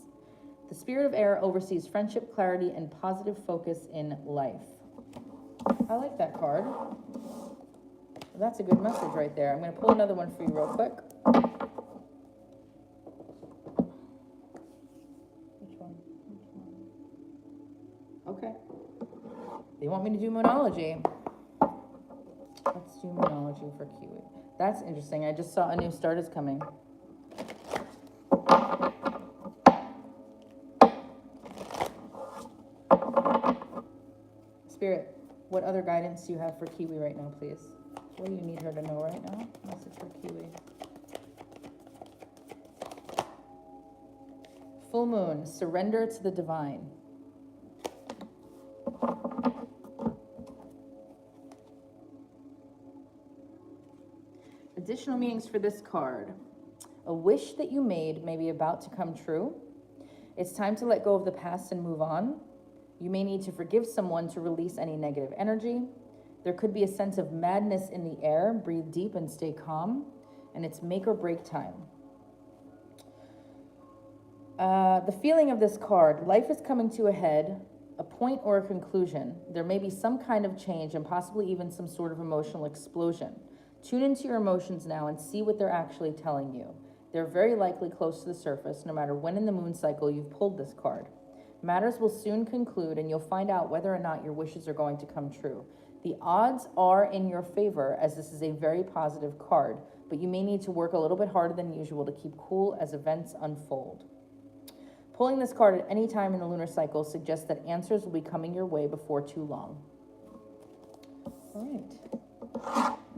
The spirit of air oversees friendship, clarity, and positive focus in life. I like that card. That's a good message right there. I'm going to pull another one for you real quick. Which one? Okay. They want me to do Moonology. Let's do Moonology for Kiwi. That's interesting. I just saw a new start is coming. Spirit, what other guidance do you have for Kiwi right now, please? What do you need her to know right now? Message for Kiwi. Full moon, surrender to the divine. Additional meanings for this card. A wish that you made may be about to come true. It's time to let go of the past and move on. You may need to forgive someone to release any negative energy. There could be a sense of madness in the air. Breathe deep and stay calm. And it's make or break time. The feeling of this card, life is coming to a head, a point or a conclusion. There may be some kind of change and possibly even some sort of emotional explosion. Tune into your emotions now and see what they're actually telling you. They're very likely close to the surface, no matter when in the moon cycle you've pulled this card. Matters will soon conclude, and you'll find out whether or not your wishes are going to come true. The odds are in your favor, as this is a very positive card, but you may need to work a little bit harder than usual to keep cool as events unfold. Pulling this card at any time in the lunar cycle suggests that answers will be coming your way before too long. All right.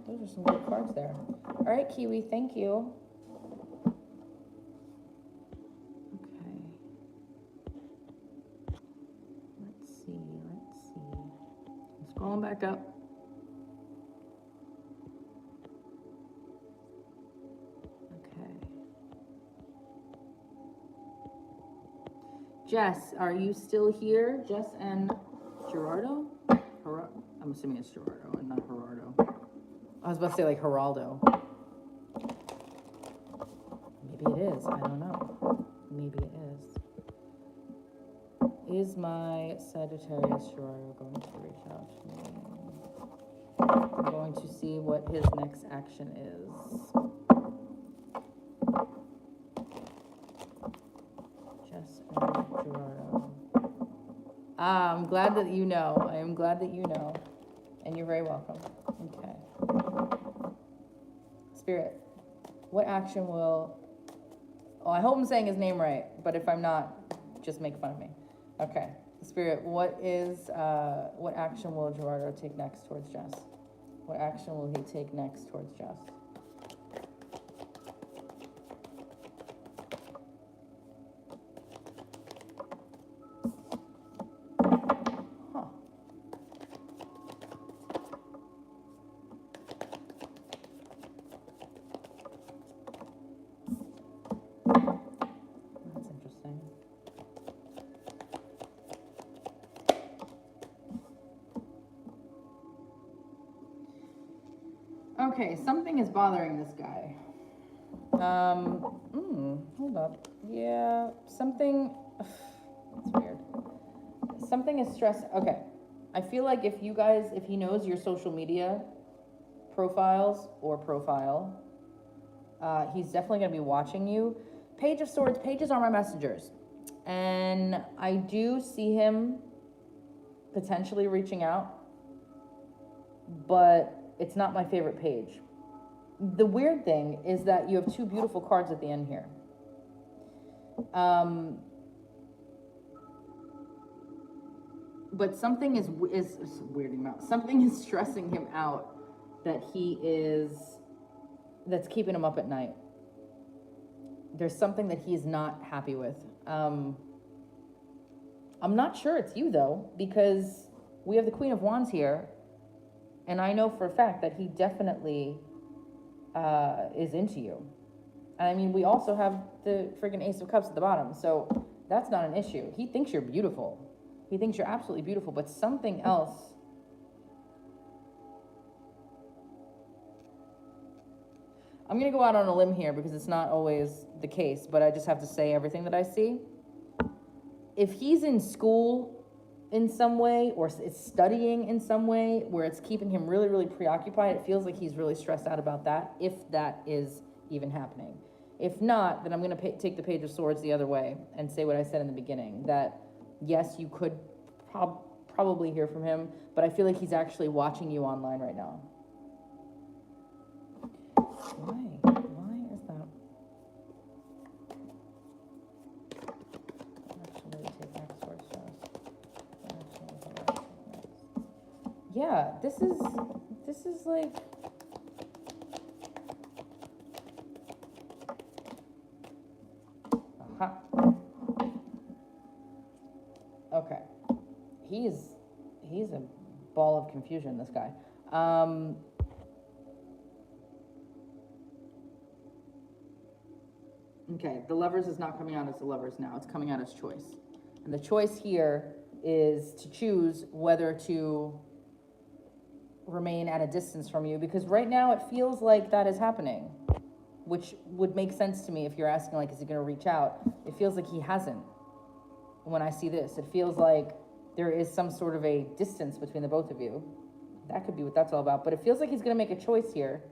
Those are some good cards there. All right, Kiwi, thank you. Okay. Let's see. I'm scrolling back up. Okay. Jess, are you still here? Jess and Gerardo? I'm assuming it's Gerardo and not Gerardo. I was about to say like Geraldo. Maybe it is. I don't know. Maybe it is. Is my Sagittarius Gerardo going to reach out to me? I'm going to see what his next action is. Jess and Gerardo. I'm glad that you know. I am glad that you know. And you're very welcome. Okay. Spirit, what action will... Oh, I hope I'm saying his name right, but if I'm not, just make fun of me. Okay. Spirit, what action will Gerardo take next towards Jess? What action will he take next towards Jess? Okay, something is bothering this guy. Hold up. Yeah, something, that's weird. Something is stress. Okay. I feel like if he knows your social media profiles or profile, he's definitely going to be watching you. Page of Swords, pages are my messengers. And I do see him potentially reaching out, but it's not my favorite page. The weird thing is that you have two beautiful cards at the end here. But something is weirding him out. Something is stressing him out that's keeping him up at night. There's something that he's not happy with. I'm not sure it's you though, because we have the Queen of Wands here, and I know for a fact that he definitely is into you. And I mean, we also have the freaking Ace of Cups at the bottom, so that's not an issue. He thinks you're beautiful. He thinks you're absolutely beautiful, but something else. I'm going to go out on a limb here because it's not always the case, but I just have to say everything that I see. If he's in school in some way, or is studying in some way where it's keeping him really, really preoccupied, it feels like he's really stressed out about that, if that is even happening. If not, then I'm going to take the Page of Swords the other way and say what I said in the beginning, that yes, you could probably hear from him, but I feel like he's actually watching you online right now. Why is that? Actually, take back Swords first. Yeah, this is like. Aha. Okay. He's a ball of confusion, this guy. Okay, the Lovers is not coming out as the Lovers now. It's coming out as choice. And the choice here is to choose whether to remain at a distance from you, because right now it feels like that is happening, which would make sense to me if you're asking, like, is he going to reach out? It feels like he hasn't. When I see this, it feels like there is some sort of a distance between the both of you. That could be what that's all about, but it feels like he's going to make a choice here.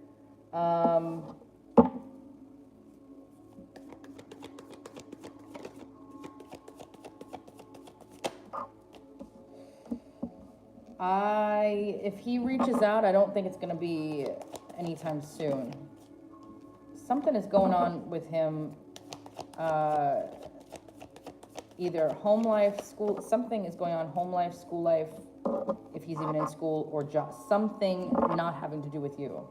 If he reaches out, I don't think it's going to be anytime soon. Something is going on with him. Either home life, school, something is going on, home life, school life, if he's even in school, or just something not having to do with you.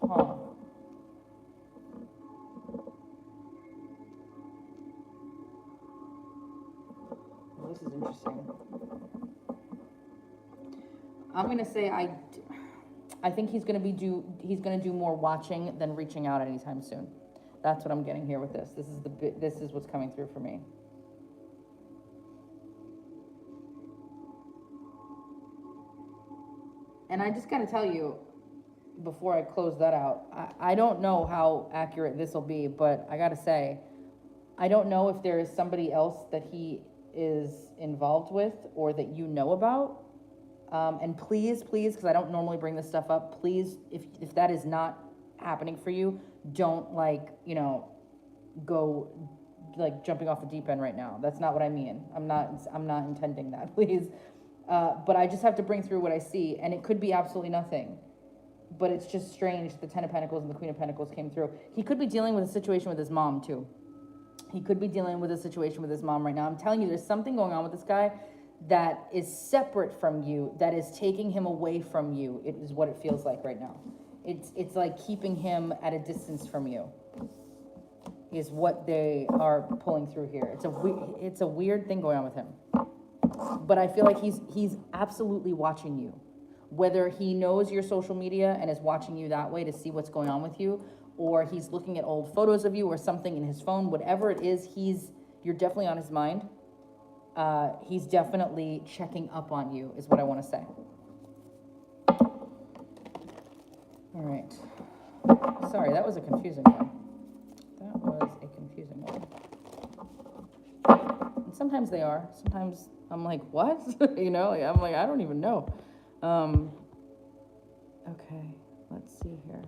Huh. Well, this is interesting. I'm going to say I think he's going to do more watching than reaching out anytime soon. That's what I'm getting here with this. This is what's coming through for me. And I just got to tell you, before I close that out, I don't know how accurate this will be, but I got to say, I don't know if there is somebody else that he is involved with or that you know about. And please, because I don't normally bring this stuff up, please, if that is not happening for you, don't go jumping off the deep end right now. That's not what I mean. I'm not intending that, please. But I just have to bring through what I see, and it could be absolutely nothing. But it's just strange. The Ten of Pentacles and the Queen of Pentacles came through. He could be dealing with a situation with his mom too. He could be dealing with a situation with his mom right now. I'm telling you, there's something going on with this guy that is separate from you, that is taking him away from you. It is what it feels like right now. It's like keeping him at a distance from you is what they are pulling through here. It's a weird thing going on with him. But I feel like he's absolutely watching you. Whether he knows your social media and is watching you that way to see what's going on with you, or he's looking at old photos of you or something in his phone, whatever it is, you're definitely on his mind. He's definitely checking up on you is what I want to say. All right. Sorry, that was a confusing one. That was a confusing one. And sometimes they are. Sometimes I'm like, what? You know, like, I'm like, I don't even know. Okay, let's see here.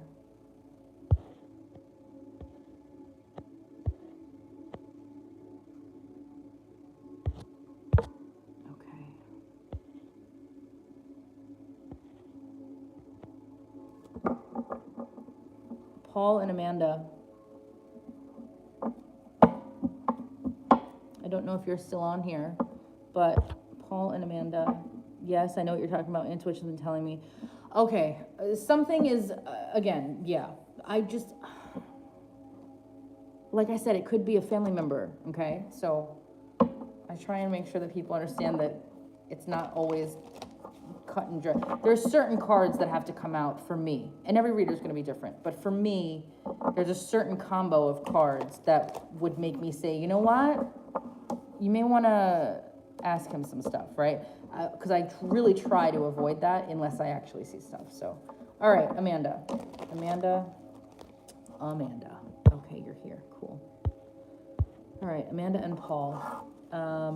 Okay. Paul and Amanda. I don't know if you're still on here, but Paul and Amanda, yes, I know what you're talking about. Intuition's been telling me. Okay, something is, again, yeah, I just, like I said, it could be a family member, okay? So I try and make sure that people understand that it's not always cut and dry. There's certain cards that have to come out for me, and every reader is going to be different, but for me, there's a certain combo of cards that would make me say, you know what? You may want to ask him some stuff, right? Because I really try to avoid that unless I actually see stuff. So, all right, Amanda. Okay, you're here. Cool. All right, Amanda and Paul. All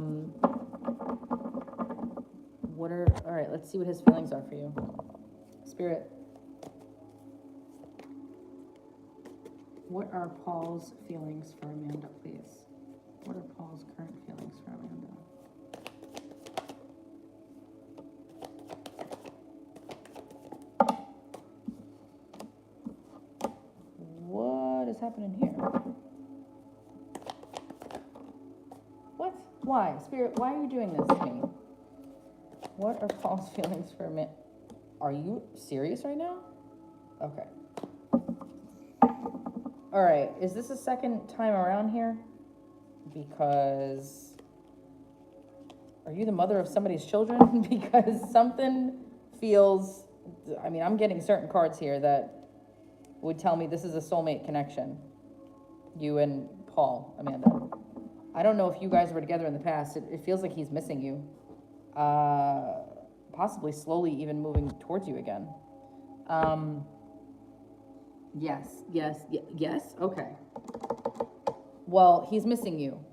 right, let's see what his feelings are for you. Spirit. What are Paul's feelings for Amanda, please? What are Paul's current feelings for Amanda? What is happening here? What? Why? Spirit, why are you doing this to me? What are Paul's feelings for Amanda? Are you serious right now? Okay. All right, is this a second time around here? Because, are you the mother of somebody's children? Because something feels, I mean, I'm getting certain cards here that would tell me this is a soulmate connection. You and Paul, Amanda. I don't know if you guys were together in the past. It feels like he's missing you. Possibly slowly even moving towards you again. Yes, okay. Well, he's missing you,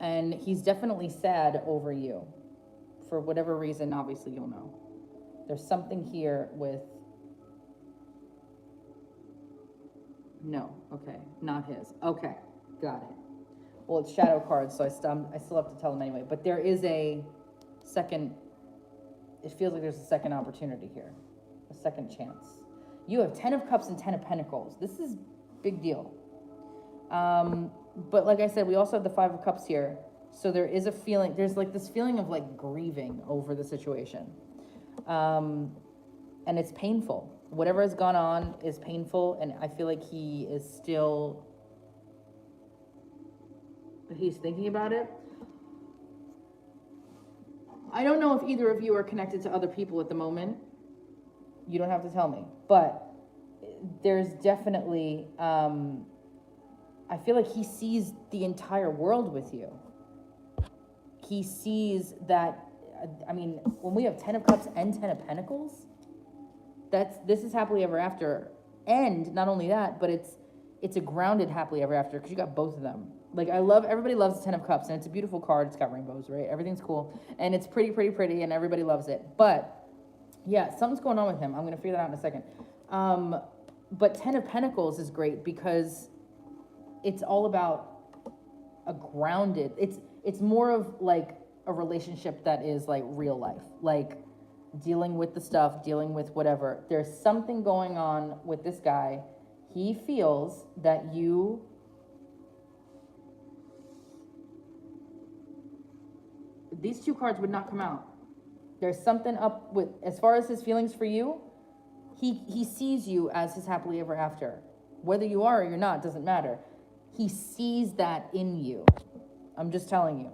and he's definitely sad over you. For whatever reason, obviously you'll know. There's something here with... No, okay, not his. Okay, got it. Well, it's shadow cards, so I still have to tell him anyway. But there is a second... It feels like there's a second opportunity here. A second chance. You have 10 of Cups and 10 of Pentacles. This is big deal. But like I said, we also have the 5 of Cups here. So there is a feeling, there's like this feeling of like grieving over the situation. And it's painful. Whatever has gone on is painful. And I feel like he is still, he's thinking about it. I don't know if either of you are connected to other people at the moment. You don't have to tell me. But there's definitely, I feel like he sees the entire world with you. He sees that, I mean, when we have 10 of Cups and 10 of Pentacles, this is happily ever after. And not only that, but it's a grounded happily ever after because you got both of them. Like, everybody loves the 10 of Cups, and it's a beautiful card. It's got rainbows, right? Everything's cool. And it's pretty, and everybody loves it. But, yeah, something's going on with him. I'm going to figure that out in a second. But 10 of Pentacles is great because it's all about a grounded, it's more of like a relationship that is like real life. Like, dealing with the stuff, dealing with whatever. There's something going on with this guy. He feels that these two cards would not come out. There's something up with, as far as his feelings for you, he sees you as his happily ever after. Whether you are or you're not, doesn't matter. He sees that in you. I'm just telling you.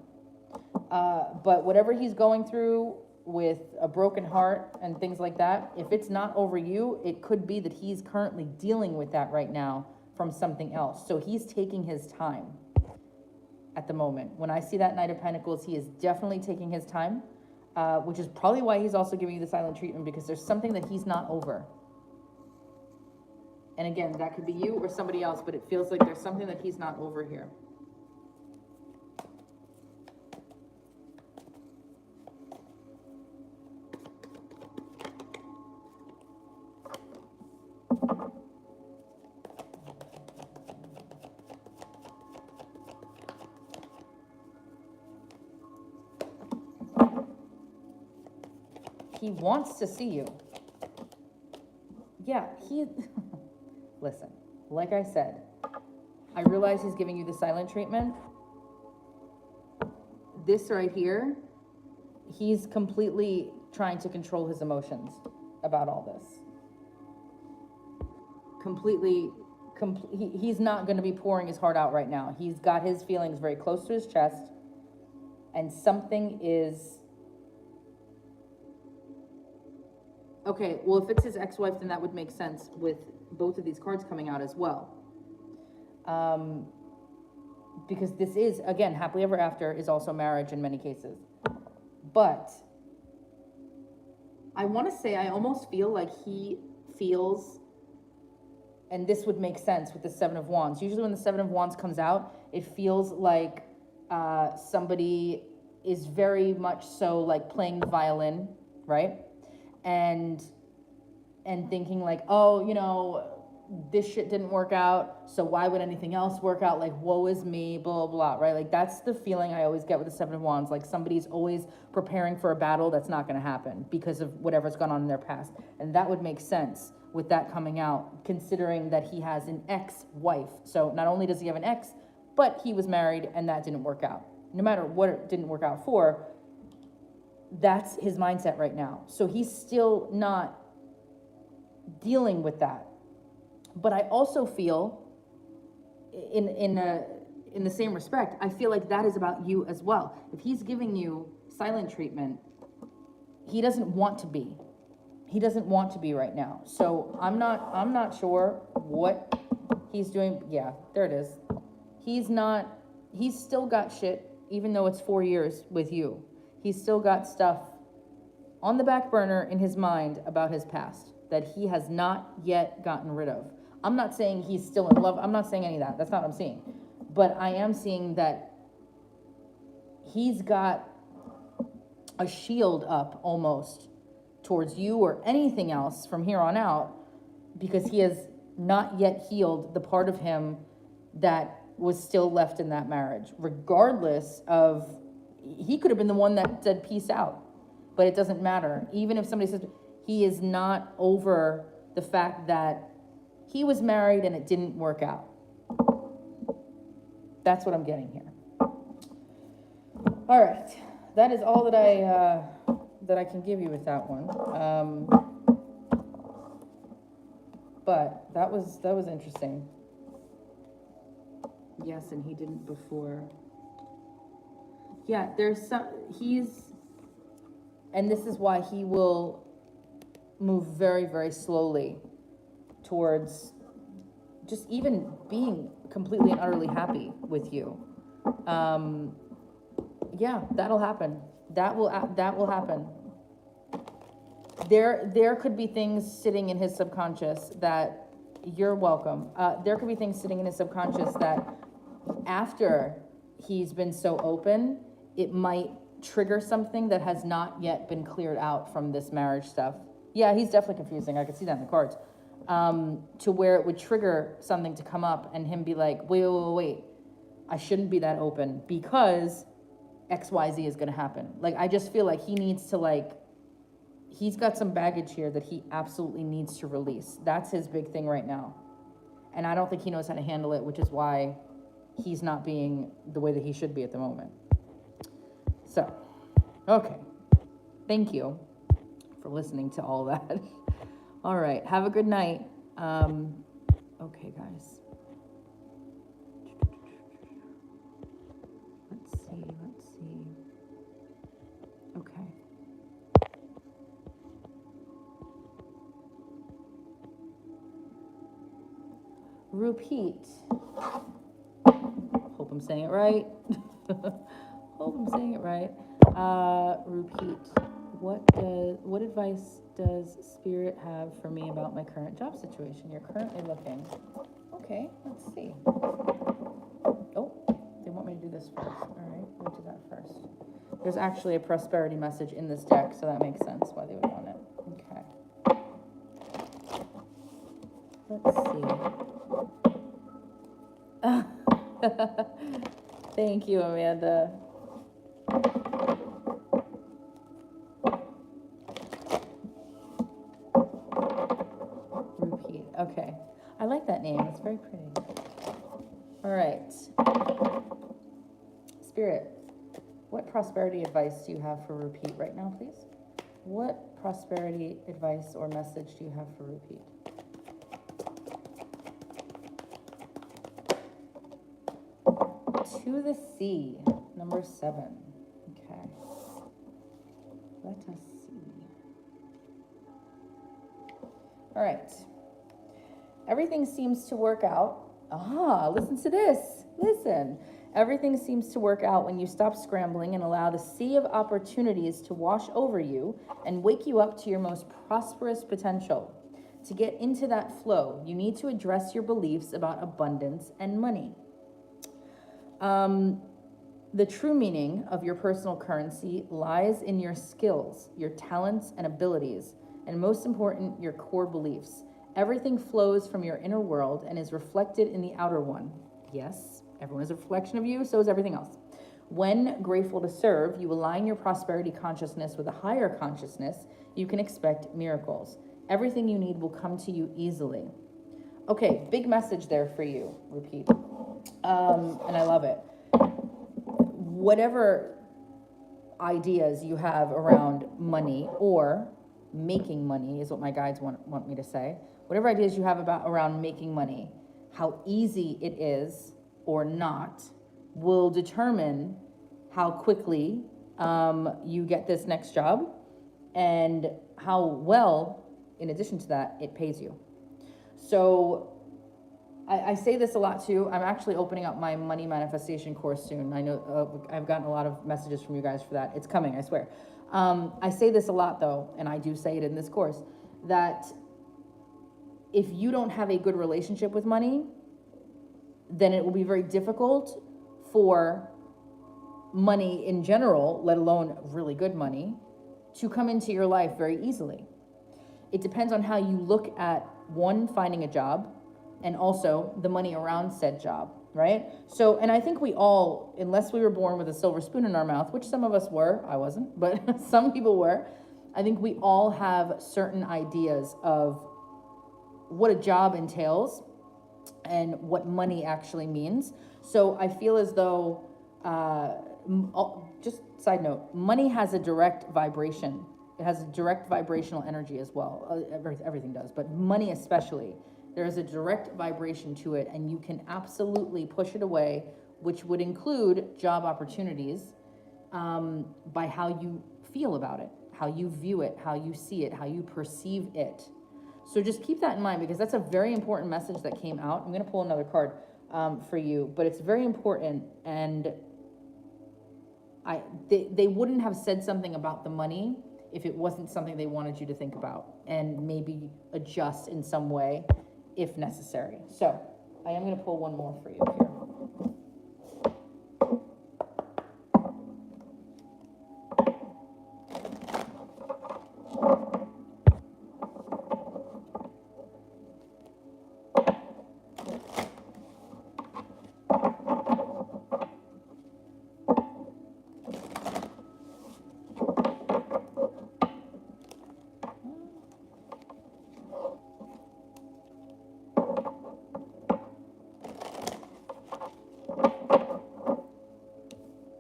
But whatever he's going through with a broken heart and things like that, if it's not over you, it could be that he's currently dealing with that right now from something else. So he's taking his time at the moment. When I see that Knight of Pentacles, he is definitely taking his time, which is probably why he's also giving you the silent treatment, because there's something that he's not over. And again, that could be you or somebody else, but it feels like there's something that he's not over here. He wants to see you. Yeah, listen, like I said, I realize he's giving you the silent treatment. This right here, he's completely trying to control his emotions about all this. He's not going to be pouring his heart out right now. He's got his feelings very close to his chest, and something is... Okay, well, if it's his ex-wife, then that would make sense with both of these cards coming out as well. Because this is, again, happily ever after is also marriage in many cases. But I want to say I almost feel like he feels, and this would make sense with the Seven of Wands. Usually when the Seven of Wands comes out, it feels like somebody is very much so like playing the violin, right? And thinking like, oh, you know, this shit didn't work out, so why would anything else work out? Like, woe is me, blah, blah, right? Like, that's the feeling I always get with the Seven of Wands. Like, somebody's always preparing for a battle that's not going to happen because of whatever's gone on in their past. And that would make sense with that coming out, considering that he has an ex-wife. So not only does he have an ex, but he was married and that didn't work out. No matter what it didn't work out for, that's his mindset right now. So he's still not dealing with that. But I also feel, in the same respect, I feel like that is about you as well. If he's giving you silent treatment, he doesn't want to be. He doesn't want to be right now. So I'm not sure what he's doing. Yeah, there it is. He's still got shit, even though it's 4 years with you. He's still got stuff on the back burner in his mind about his past that he has not yet gotten rid of. I'm not saying he's still in love. I'm not saying any of that. That's not what I'm seeing. But I am seeing that he's got a shield up almost towards you or anything else from here on out because he has not yet healed the part of him that was still left in that marriage, regardless of... He could have been the one that said peace out, but it doesn't matter. Even if somebody says he is not over the fact that he was married and it didn't work out. That's what I'm getting here. All right, that is all that I can give you with that one. But that was interesting. Yes, and he didn't before. Yeah, there's some, and this is why he will move very, very slowly towards just even being completely and utterly happy with you. Yeah, that'll happen. That will happen. There could be things sitting in his subconscious that, you're welcome. There could be things sitting in his subconscious that after he's been so open, it might trigger something that has not yet been cleared out from this marriage stuff. Yeah, he's definitely confusing. I could see that in the cards. To where it would trigger something to come up and him be like, wait, I shouldn't be that open because XYZ is going to happen. Like, I just feel like he needs to, he's got some baggage here that he absolutely needs to release. That's his big thing right now. And I don't think he knows how to handle it, which is why he's not being the way that he should be at the moment. So, okay. Thank you for listening to all that. All right. Have a good night. Okay, guys. Let's see. Okay. Repeat. Hope I'm saying it right. Hope I'm saying it right. Repeat What advice does Spirit have for me about my current job situation? You're currently looking. Okay, let's see. Oh, they want me to do this first. All right, we'll do that first. There's actually a prosperity message in this deck, so that makes sense why they would want it. Okay. Let's see. Thank you, Amanda. Repeat. Okay. I like that name. It's very pretty. All right. Spirit, what prosperity advice do you have for Repeat right now, please? What prosperity advice or message do you have for Repeat? To the sea, number 7. Okay. Let us see. All right. Everything seems to work out. Listen to this. Listen. Everything seems to work out when you stop scrambling and allow the sea of opportunities to wash over you and wake you up to your most prosperous potential. To get into that flow, you need to address your beliefs about abundance and money. The true meaning of your personal currency lies in your skills, your talents and abilities, and most important, your core beliefs. Everything flows from your inner world and is reflected in the outer one. Yes, everyone is a reflection of you, so is everything else. When grateful to serve, you align your prosperity consciousness with a higher consciousness, you can expect miracles. Everything you need will come to you easily. Okay, big message there for you, Repeat. And I love it. Whatever ideas you have around money or making money is what my guides want me to say. Whatever ideas you have around making money, how easy it is or not will determine how quickly you get this next job and how well, in addition to that, it pays you. So I say this a lot too. I'm actually opening up my money manifestation course soon. I know I've gotten a lot of messages from you guys for that. It's coming, I swear. I say this a lot though, and I do say it in this course, that if you don't have a good relationship with money, then it will be very difficult for money in general, let alone really good money, to come into your life very easily. It depends on how you look at, one, finding a job, and also the money around said job, right? So, and I think we all, unless we were born with a silver spoon in our mouth, which some of us were, I wasn't, but some people were, I think we all have certain ideas of what a job entails and what money actually means. So I feel as though, just side note, money has a direct vibration. It has a direct vibrational energy as well. Everything does, but money especially. There is a direct vibration to it, and you can absolutely push it away, which would include job opportunities, by how you feel about it, how you view it, how you see it, how you perceive it. So just keep that in mind, because that's a very important message that came out. I'm going to pull another card for you, but it's very important, and they wouldn't have said something about the money if it wasn't something they wanted you to think about and maybe adjust in some way if necessary. So I am going to pull one more for you here.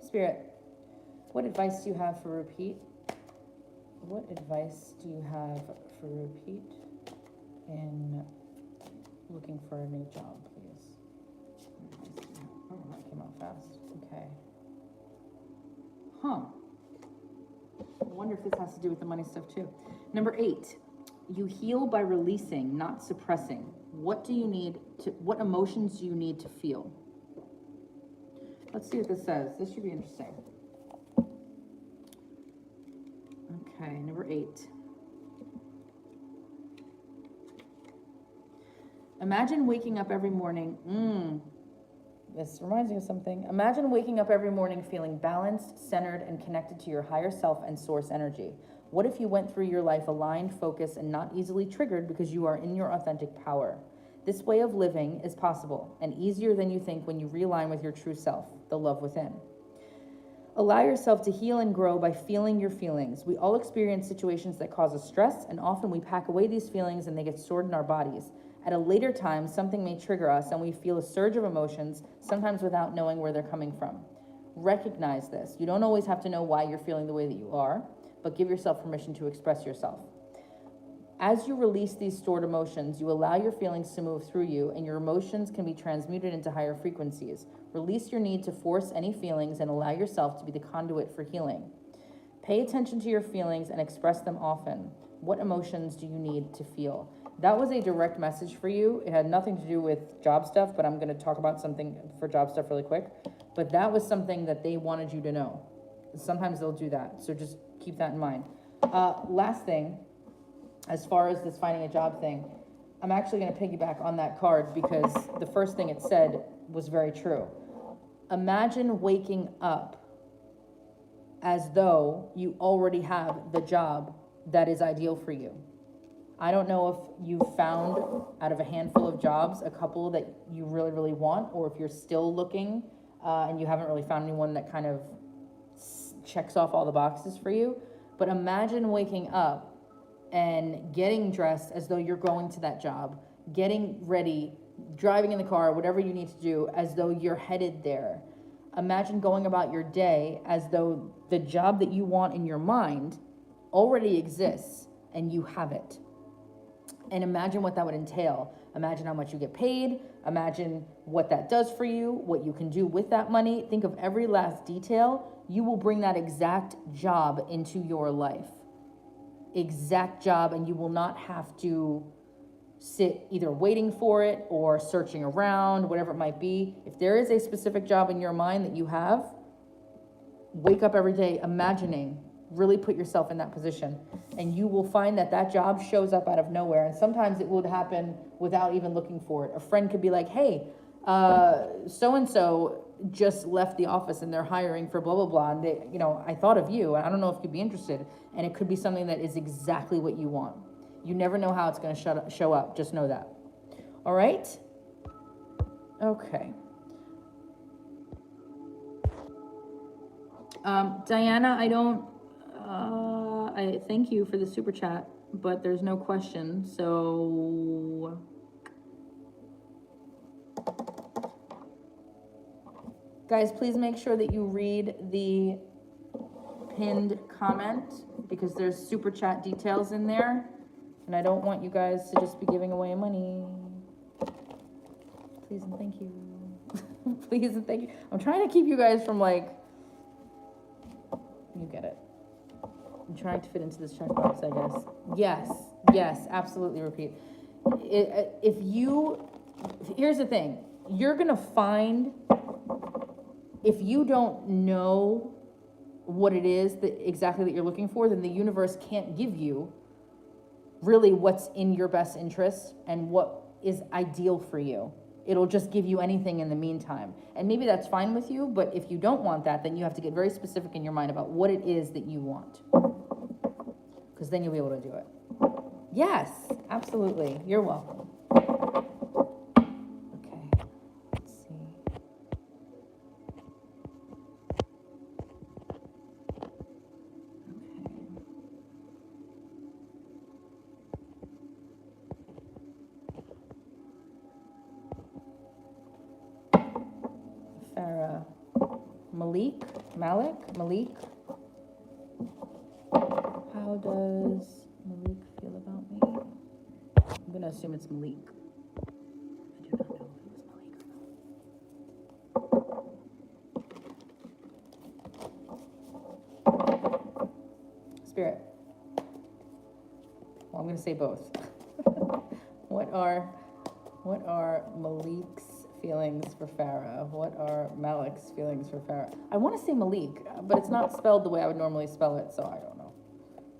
Spirit, what advice do you have for Repeat? What advice do you have for Repeat in looking for a new job, please? Oh, that came out fast. Okay. I wonder if this has to do with the money stuff too. Number 8, you heal by releasing, not suppressing. What emotions do you need to feel? Let's see what this says. This should be interesting. Okay, number 8. Imagine waking up every morning. This reminds me of something. Imagine waking up every morning feeling balanced, centered, and connected to your higher self and source energy. What if you went through your life aligned, focused, and not easily triggered because you are in your authentic power? This way of living is possible and easier than you think when you realign with your true self, the love within. Allow yourself to heal and grow by feeling your feelings. We all experience situations that cause us stress, and often we pack away these feelings and they get stored in our bodies. At a later time, something may trigger us and we feel a surge of emotions, sometimes without knowing where they're coming from. Recognize this. You don't always have to know why you're feeling the way that you are, but give yourself permission to express yourself. As you release these stored emotions, you allow your feelings to move through you, and your emotions can be transmuted into higher frequencies. Release your need to force any feelings and allow yourself to be the conduit for healing. Pay attention to your feelings and express them often. What emotions do you need to feel? That was a direct message for you. It had nothing to do with job stuff, but I'm going to talk about something for job stuff really quick. But that was something that they wanted you to know. Sometimes they'll do that, so just keep that in mind. Last thing, as far as this finding a job thing, I'm actually going to piggyback on that card because the first thing it said was very true. Imagine waking up as though you already have the job that is ideal for you. I don't know if you found out of a handful of jobs a couple that you really, really want, or if you're still looking and you haven't really found anyone that kind of checks off all the boxes for you. But imagine waking up and getting dressed as though you're going to that job, getting ready, driving in the car, whatever you need to do, as though you're headed there. Imagine going about your day as though the job that you want in your mind already exists and you have it. And imagine what that would entail. Imagine how much you get paid. Imagine what that does for you, what you can do with that money. Think of every last detail. You will bring that exact job into your life. Exact job, and you will not have to sit either waiting for it or searching around, whatever it might be. If there is a specific job in your mind that you have, wake up every day imagining, really put yourself in that position, and you will find that that job shows up out of nowhere. And sometimes it would happen without even looking for it. A friend could be like, hey, so-and-so just left the office and they're hiring for blah, blah, blah. And they, I thought of you and I don't know if you'd be interested. And it could be something that is exactly what you want. You never know how it's going to show up. Just know that. All right? Okay. Diana, I thank you for the super chat, but there's no question. So guys, please make sure that you read the pinned comment because there's super chat details in there, and I don't want you guys to just be giving away money. Please and thank you. Please and thank you. I'm trying to keep you guys from you get it. I'm trying to fit into this checkbox, I guess. Yes, absolutely repeat. Here's the thing. You're going to find, if you don't know what it is exactly that you're looking for, then the universe can't give you really what's in your best interest and what is ideal for you. It'll just give you anything in the meantime. And maybe that's fine with you, but if you don't want that, then you have to get very specific in your mind about what it is that you want. Because then you'll be able to do it. Yes, absolutely. You're welcome. Okay, let's see. Okay. Pharah. Malik. How does Malik feel about me? I'm gonna assume it's Malik. I do not know if it was Malik or not. Spirit. Well, I'm gonna say both. What are Malik's feelings for Pharah? What are Malik's feelings for Pharah? I want to say Malik, but it's not spelled the way I would normally spell it, so I don't know.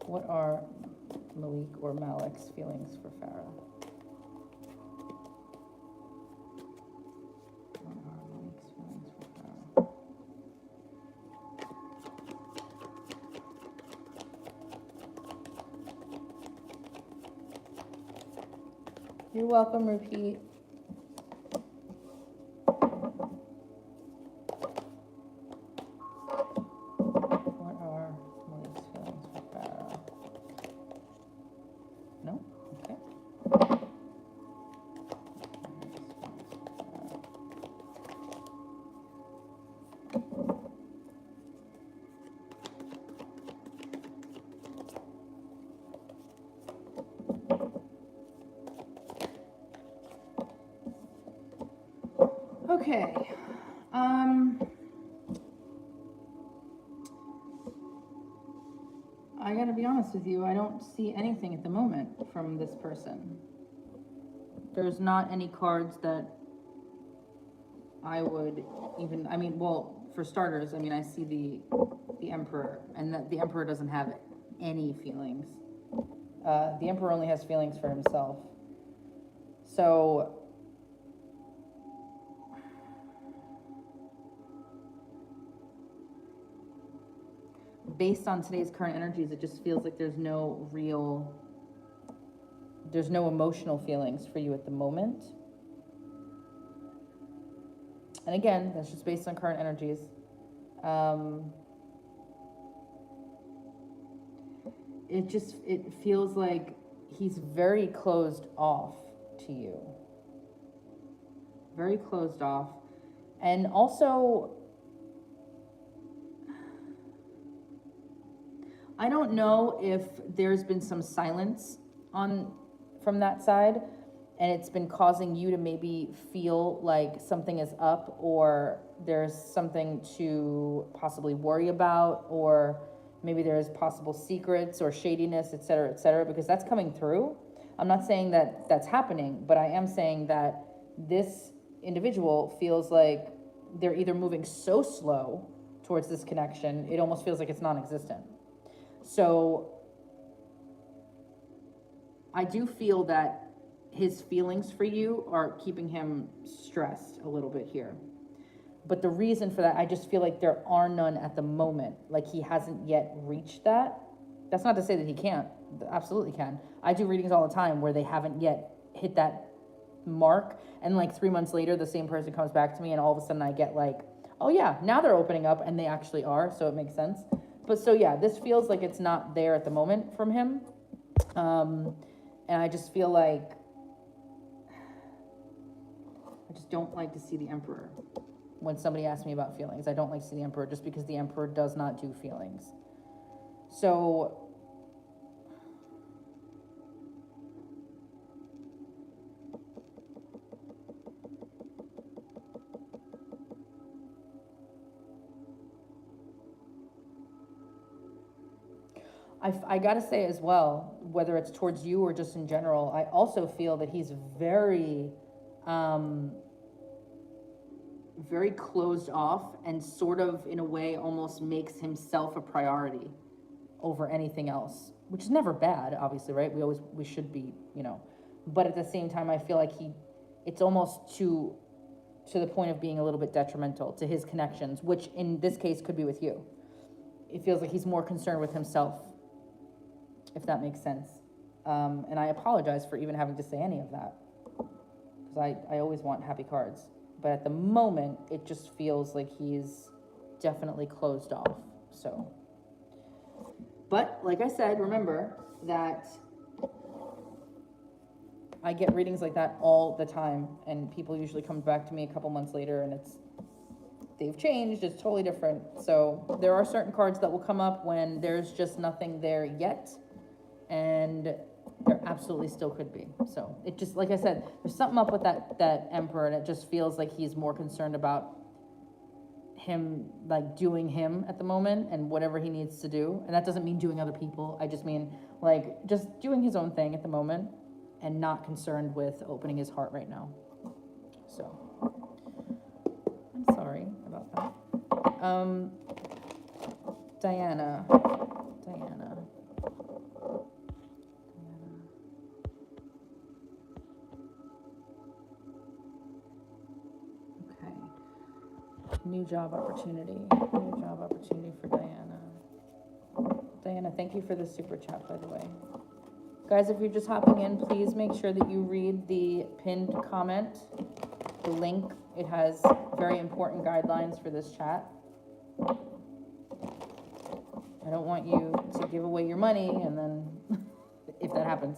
What are Malik or Malik's feelings for Pharah? What are Malik's feelings for Pharah? You're welcome, Repeat. What are Malik's feelings for Pharah? No? Okay. Okay. I gotta be honest with you, I don't see anything at the moment from this person. There's not any cards that I would even, I mean, well, for starters, I mean, I see the Emperor, and that the Emperor doesn't have any feelings. The Emperor only has feelings for himself. So, based on today's current energies, it just feels like there's no emotional feelings for you at the moment. And again, that's just based on current energies. It feels like he's very closed off to you. Very closed off. And also, I don't know if there's been some silence from that side, and it's been causing you to maybe feel like something is up, or there's something to possibly worry about, or maybe there's possible secrets or shadiness, et cetera, because that's coming through. I'm not saying that that's happening, but I am saying that this individual feels like they're either moving so slow towards this connection, it almost feels like it's non-existent. So I do feel that his feelings for you are keeping him stressed a little bit here. But the reason for that, I just feel like there are none at the moment. Like he hasn't yet reached that. That's not to say that he can't. Absolutely can. I do readings all the time where they haven't yet hit that mark. And like 3 months later, the same person comes back to me and all of a sudden I get like, oh yeah, now they're opening up, and they actually are. So it makes sense. But so yeah, this feels like it's not there at the moment from him. And I just feel like, I just don't like to see the Emperor. When somebody asks me about feelings, I don't like to see the Emperor, just because the Emperor does not do feelings. So I gotta say as well, whether it's towards you or just in general, I also feel that he's very, very closed off, and sort of in a way almost makes himself a priority over anything else, which is never bad, obviously, right? We should be, but at the same time, I feel like it's almost to the point of being a little bit detrimental to his connections, which in this case could be with you. It feels like he's more concerned with himself, if that makes sense. And I apologize for even having to say any of that, because I always want happy cards. But at the moment, it just feels like he's definitely closed off, so. But like I said, remember that I get readings like that all the time, and people usually come back to me a couple months later and they've changed, it's totally different. So there are certain cards that will come up when there's just nothing there yet, and there absolutely still could be. So it just, like I said, there's something up with that Emperor, and it just feels like he's more concerned about him, like doing him at the moment and whatever he needs to do. And that doesn't mean doing other people. I just mean like just doing his own thing at the moment and not concerned with opening his heart right now. So I'm sorry about that. Diana. New job opportunity. New job opportunity for Diana. Diana, thank you for the super chat, by the way. Guys, if you're just hopping in, please make sure that you read the pinned comment, the link. It has very important guidelines for this chat. I don't want you to give away your money and then, if that happens,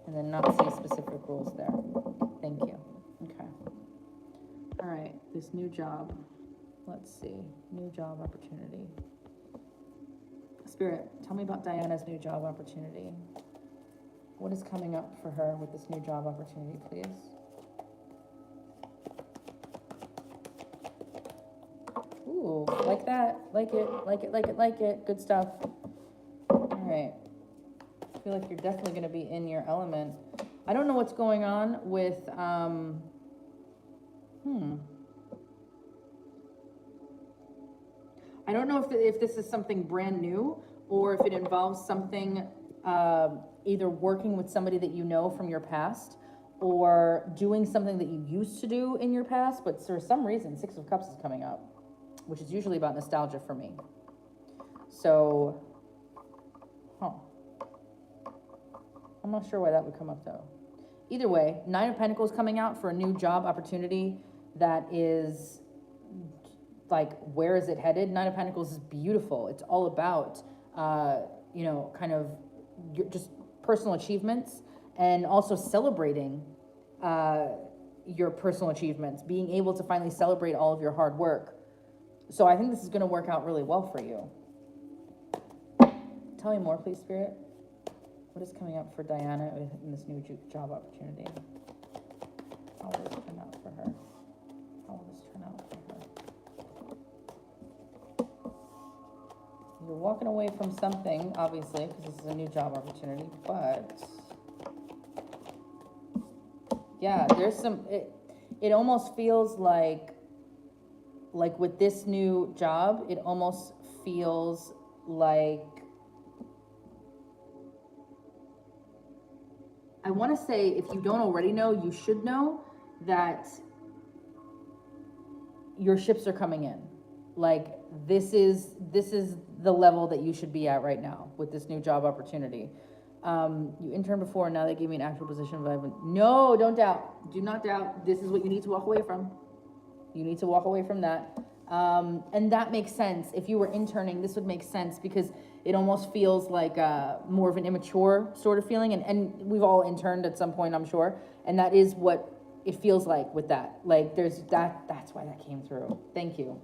and then not see specific rules there. Thank you. Okay. All right, this new job. Let's see. New job opportunity. Spirit, tell me about Diana's new job opportunity. What is coming up for her with this new job opportunity, please? Ooh, like that. Like it, like it, like it, like it. Good stuff. All right. I feel like you're definitely going to be in your element. I don't know what's going on with, I don't know if this is something brand new or if it involves something, either working with somebody that you know from your past or doing something that you used to do in your past, but for some reason, Six of Cups is coming up, which is usually about nostalgia for me. So, I'm not sure why that would come up though. Either way, Nine of Pentacles coming out for a new job opportunity that is like, where is it headed? Nine of Pentacles is beautiful. It's all about, you know, kind of just personal achievements and also celebrating your personal achievements, being able to finally celebrate all of your hard work. So I think this is going to work out really well for you. Tell me more, please, Spirit. What is coming up for Diana in this new job opportunity? How will this turn out for her? How will this turn out for her? You're walking away from something, obviously, because this is a new job opportunity, but yeah, there's some, it almost feels like with this new job, it almost feels like, I want to say, if you don't already know, you should know that your ships are coming in. Like, this is the level that you should be at right now with this new job opportunity. You interned before, now they gave me an actual position. No, don't doubt. Do not doubt. This is what you need to walk away from. You need to walk away from that. And that makes sense. If you were interning, this would make sense because it almost feels like more of an immature sort of feeling. And we've all interned at some point, I'm sure. And that is what it feels like with that. Like, there's that's why that came through. Thank you.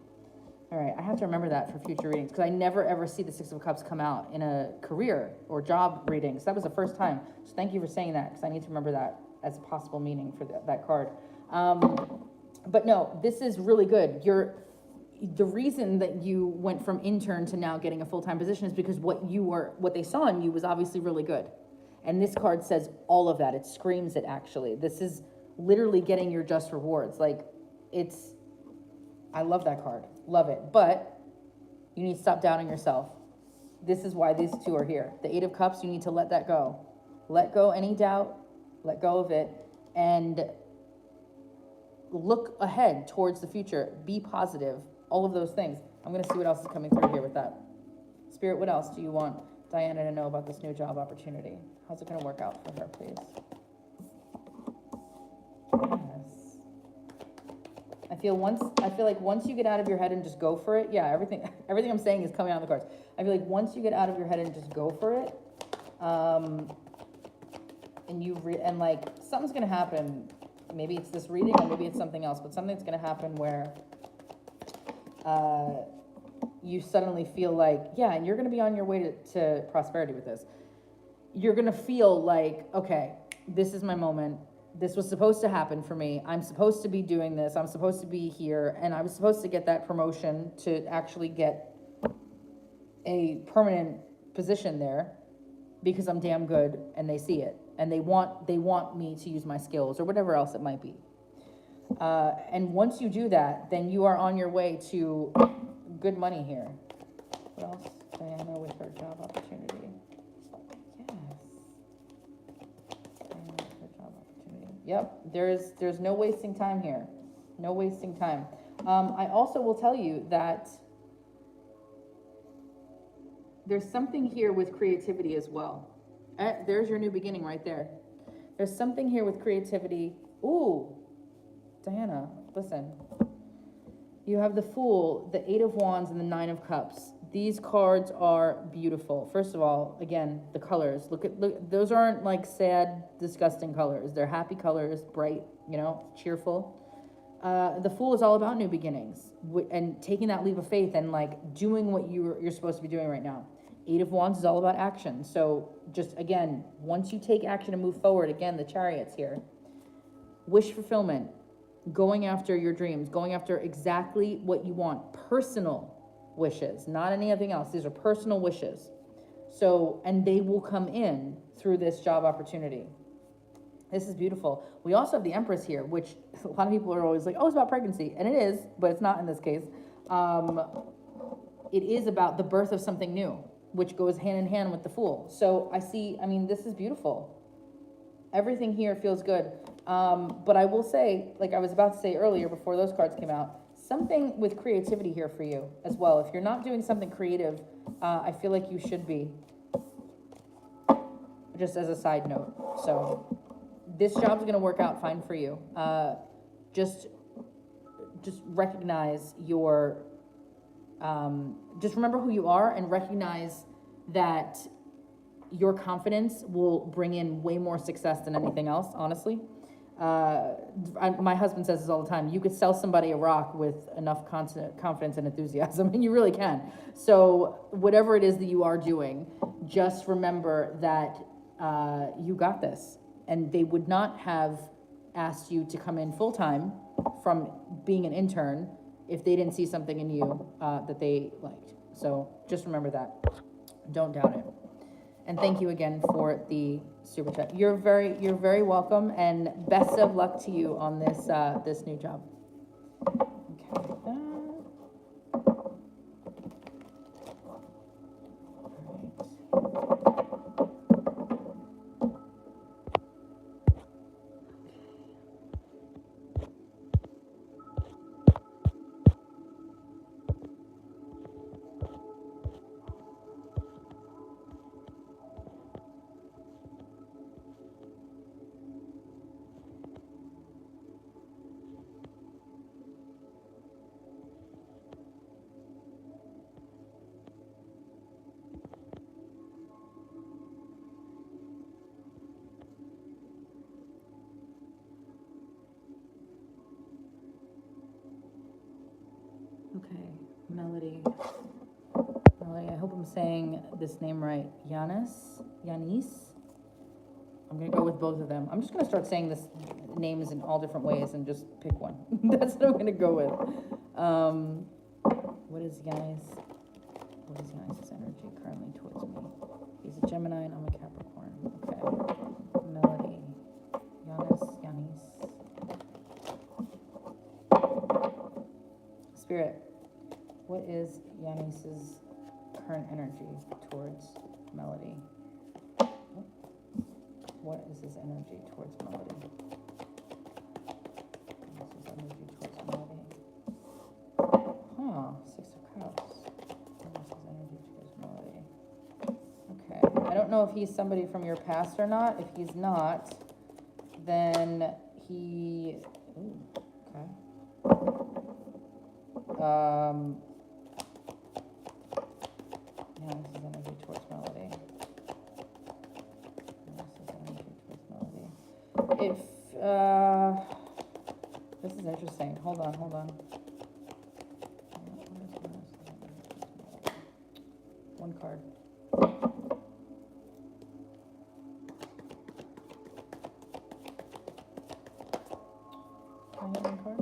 All right, I have to remember that for future readings because I never ever see the Six of Cups come out in a career or job reading. So that was the first time. So thank you for saying that because I need to remember that as a possible meaning for that card. But no, this is really good. The reason that you went from intern to now getting a full-time position is because what they saw in you was obviously really good. And this card says all of that. It screams it, actually. This is literally getting your just rewards. Like, I love that card. Love it. But you need to stop doubting yourself. This is why these two are here. The Eight of Cups, you need to let that go. Let go any doubt. Let go of it. And look ahead towards the future. Be positive. All of those things. I'm going to see what else is coming through here with that. Spirit, what else do you want Diana to know about this new job opportunity? How's it going to work out for her, please? Yes. I feel like once you get out of your head and just go for it, yeah, everything I'm saying is coming out of the cards. I feel like once you get out of your head and just go for it, and like something's going to happen. Maybe it's this reading or maybe it's something else, but something's going to happen where you suddenly feel like, yeah, and you're going to be on your way to prosperity with this. You're going to feel like, okay, this is my moment. This was supposed to happen for me. I'm supposed to be doing this. I'm supposed to be here. And I was supposed to get that promotion to actually get a permanent position there because I'm damn good and they see it. And they want me to use my skills or whatever else it might be. And once you do that, then you are on your way to good money here. What else? Diana with her job opportunity. Yes. Diana with her job opportunity. Yep, there's no wasting time here. No wasting time. I also will tell you that there's something here with creativity as well. There's your new beginning right there. There's something here with creativity. Ooh, Diana, listen. You have the Fool, the Eight of Wands, and the Nine of Cups. These cards are beautiful. First of all, again, the colors. Look, those aren't like sad, disgusting colors. They're happy colors, bright, you know, cheerful. The Fool is all about new beginnings and taking that leap of faith and like doing what you're supposed to be doing right now. Eight of Wands is all about action. So just again, once you take action and move forward, again, the Chariot's here. Wish fulfillment, going after your dreams, going after exactly what you want, personal wishes, not anything else. These are personal wishes. So, and they will come in through this job opportunity. This is beautiful. We also have the Empress here, which a lot of people are always like, oh, it's about pregnancy. And it is, but it's not in this case. It is about the birth of something new, which goes hand in hand with the Fool. So I mean, this is beautiful. Everything here feels good. But I will say, like I was about to say earlier before those cards came out, something with creativity here for you as well. If you're not doing something creative, I feel like you should be, just as a side note. So this job's going to work out fine for you. Just recognize your, just remember who you are and recognize that your confidence will bring in way more success than anything else, honestly. My husband says this all the time. You could sell somebody a rock with enough confidence and enthusiasm, and you really can. So whatever it is that you are doing, just remember that you got this. And they would not have asked you to come in full-time from being an intern if they didn't see something in you that they liked. So just remember that. Don't doubt it. And thank you again for the super chat. You're very welcome, and best of luck to you on this this new job. Okay. Okay, Melody, I hope I'm saying this name right. Yanis? I'm gonna go with both of them. I'm just gonna start saying this names in all different ways and just pick one. That's what I'm gonna go with. What is Yanis' energy currently towards me? He's a Gemini and I'm a Capricorn. Okay, Melody, Yanis. Spirit, what is Yanis's current energy towards Melody? What is his energy towards Melody? What is his energy towards Melody? Huh, Six of Cups. What is his energy towards Melody? Okay, I don't know if he's somebody from your past or not. If he's not, then he... Ooh, okay. Yeah, this is energy towards Melody. If, this is interesting. Hold on. One card. Can I have one card?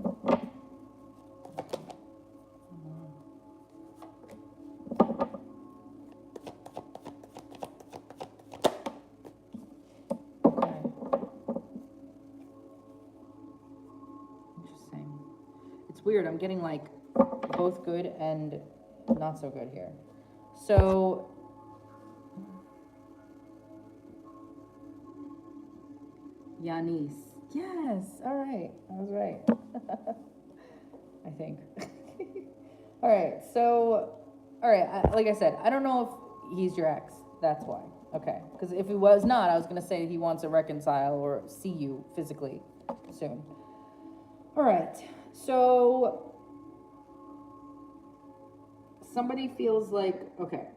Weird, I'm getting like both good and not so good here. So Yanis, yes, all right, I was right. think. All right, so, all right, like I said, I don't know if he's your ex. That's why. Okay, because if he was not, I was going to say he wants to reconcile or see you physically soon. All right, so somebody feels like, okay,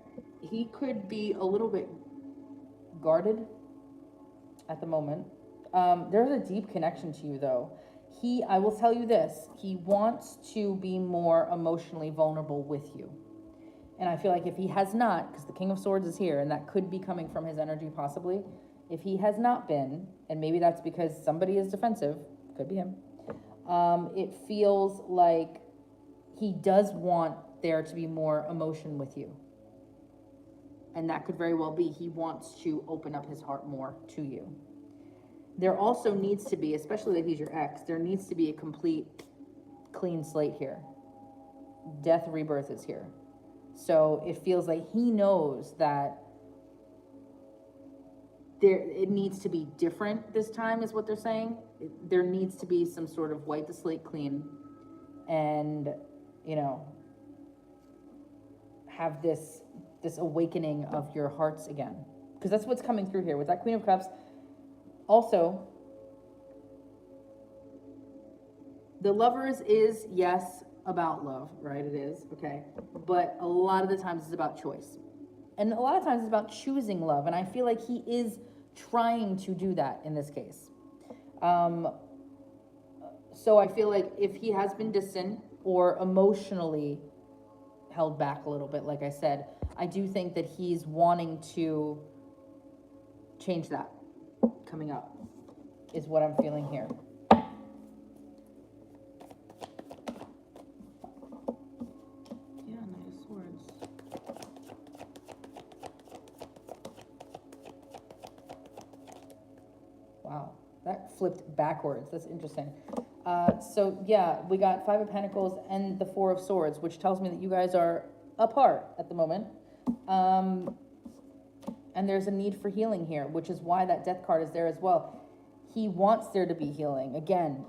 he could be a little bit guarded at the moment. There's a deep connection to you, though. I will tell you this, he wants to be more emotionally vulnerable with you. And I feel like if he has not, because the King of Swords is here, and that could be coming from his energy possibly, if he has not been, and maybe that's because somebody is defensive, could be him, it feels like he does want there to be more emotion with you. And that could very well be he wants to open up his heart more to you. There also needs to be, especially that he's your ex, there needs to be a complete clean slate here. Death, rebirth is here. So it feels like he knows that it needs to be different this time, is what they're saying. There needs to be some sort of wipe the slate clean and, you know, have this awakening of your hearts again. Because that's what's coming through here with that Queen of Cups. Also, the Lovers is, yes, about love, right? It is, okay. But a lot of the times it's about choice. And a lot of times it's about choosing love. And I feel like he is trying to do that in this case. So I feel like if he has been distant or emotionally held back a little bit, like I said, I do think that he's wanting to change that coming up, is what I'm feeling here. Yeah, Knight of Swords. Wow, that flipped backwards. That's interesting. So yeah, we got Five of Pentacles and the Four of Swords, which tells me that you guys are apart at the moment. And there's a need for healing here, which is why that Death card is there as well. He wants there to be healing. Again,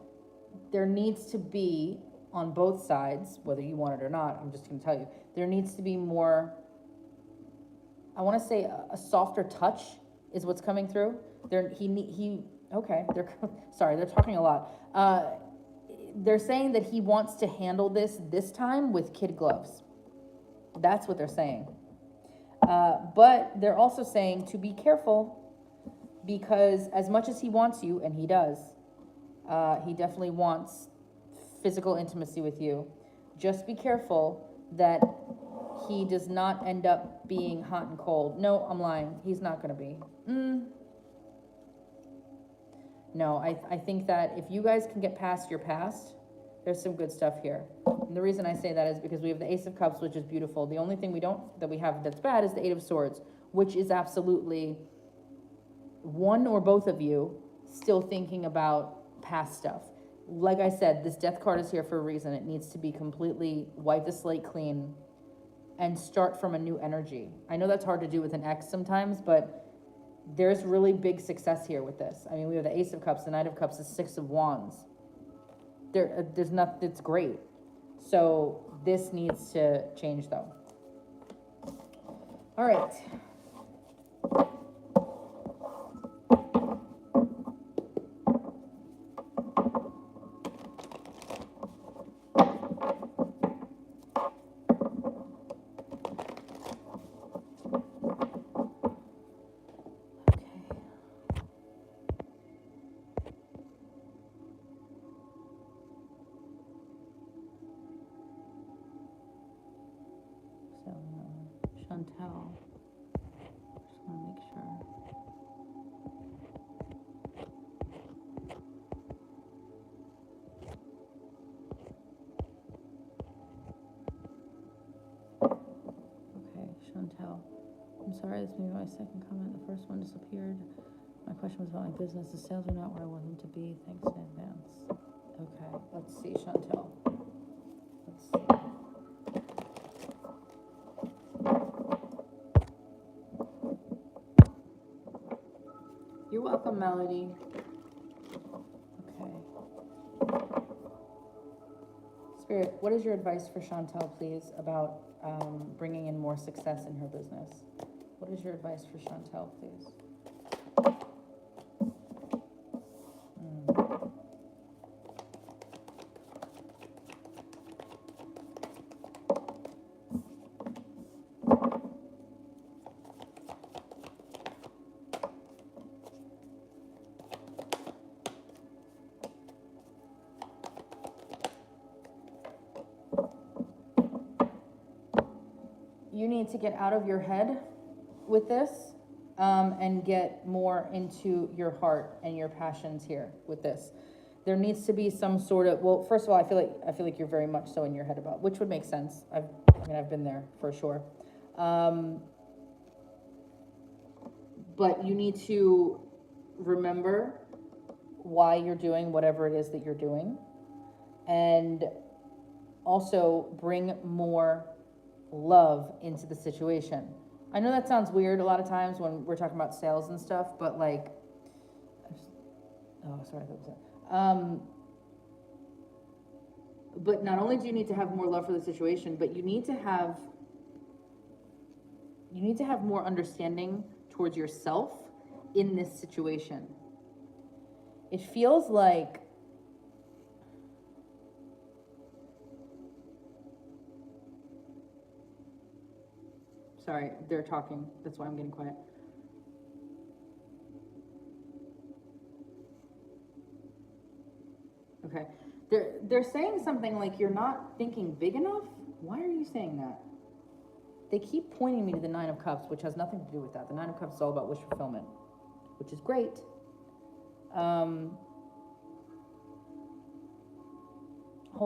there needs to be, on both sides, whether you want it or not, I'm just going to tell you, there needs to be more, I want to say a softer touch is what's coming through. Okay, sorry, they're talking a lot. They're saying that he wants to handle this time with kid gloves. That's what they're saying. But they're also saying to be careful, because as much as he wants you, and he does, he definitely wants physical intimacy with you. Just be careful that he does not end up being hot and cold. No, I'm lying. He's not going to be. No, I think that if you guys can get past your past, there's some good stuff here. And the reason I say that is because we have the Ace of Cups, which is beautiful. The only thing that we have that's bad is the Eight of Swords, which is absolutely one or both of you still thinking about past stuff. Like I said, this Death card is here for a reason. It needs to be completely wipe the slate clean and start from a new energy. I know that's hard to do with an ex sometimes, but there's really big success here with this. I mean, we have the Ace of Cups, the Knight of Cups, the Six of Wands. There's nothing, it's great. So this needs to change though. All right. Chantel. Just want to make sure. Okay, Chantel. I'm sorry, this may be my second comment. The first one disappeared. My question was about my business. The sales are not where I want them to be. Thanks in advance. Okay, let's see, Chantel. Let's see. You're welcome, Melody. Okay. Spirit, what is your advice for Chantel, please, about bringing in more success in her business? What is your advice for Chantel, please? You need to get out of your head with this and get more into your heart and your passions here with this. There needs to be some sort of, well, first of all, I feel like you're very much so in your head about, which would make sense. I've been there for sure. But you need to remember why you're doing whatever it is that you're doing, and also bring more love into the situation. I know that sounds weird a lot of times when we're talking about sales and stuff, but like, but not only do you need to have more love for the situation, but you need to have more understanding towards yourself in this situation. It feels like sorry, they're talking. That's why I'm getting quiet. Okay. They're saying something like you're not thinking big enough. Why are you saying that? They keep pointing me to the Nine of Cups, which has nothing to do with that. The Nine of Cups is all about wish fulfillment, which is great. Hold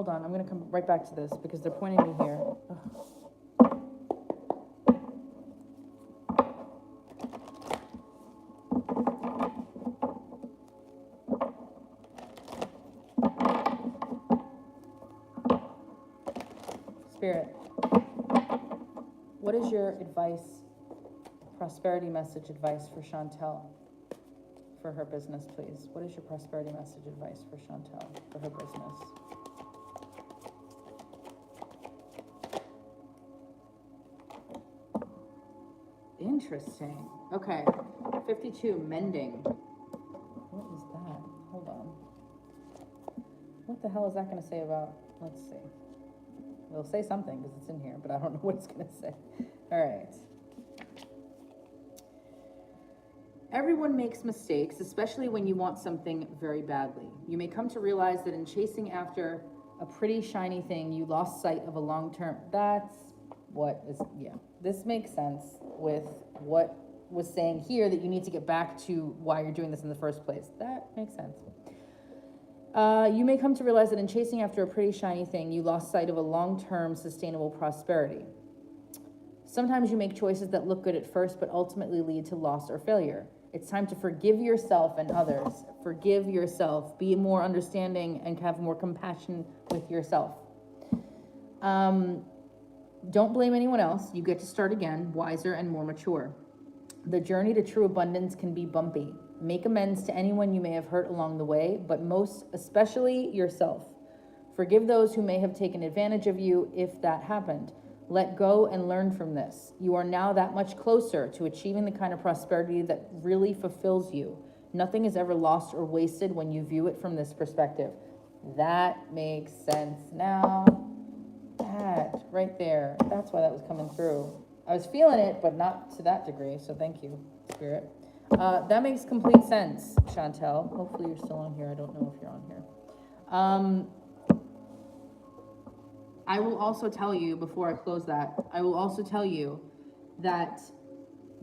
on, I'm going to come right back to this because they're pointing me here. Ugh. Spirit, what is your advice, prosperity message advice for Chantel for her business, please? What is your prosperity message advice for Chantel for her business? Interesting. Okay. 52, mending. What is that? Hold on. What the hell is that going to say about, let's see. It'll say something because it's in here, but I don't know what it's going to say. All right. Everyone makes mistakes, especially when you want something very badly. You may come to realize that in chasing after a pretty shiny thing, you lost sight of a long-term. That's what is, yeah. This makes sense with what was saying here, that you need to get back to why you're doing this in the first place. That makes sense. You may come to realize that in chasing after a pretty shiny thing, you lost sight of a long-term sustainable prosperity. Sometimes you make choices that look good at first, but ultimately lead to loss or failure. It's time to forgive yourself and others. Forgive yourself. Be more understanding and have more compassion with yourself. Don't blame anyone else. You get to start again, wiser and more mature. The journey to true abundance can be bumpy. Make amends to anyone you may have hurt along the way, but most especially yourself. Forgive those who may have taken advantage of you if that happened. Let go and learn from this. You are now that much closer to achieving the kind of prosperity that really fulfills you. Nothing is ever lost or wasted when you view it from this perspective. That makes sense now. That right there. That's why that was coming through. I was feeling it, but not to that degree. So thank you, Spirit. That makes complete sense, Chantel. Hopefully you're still on here. I don't know if you're on here. I will also tell you, before I close that, I will also tell you that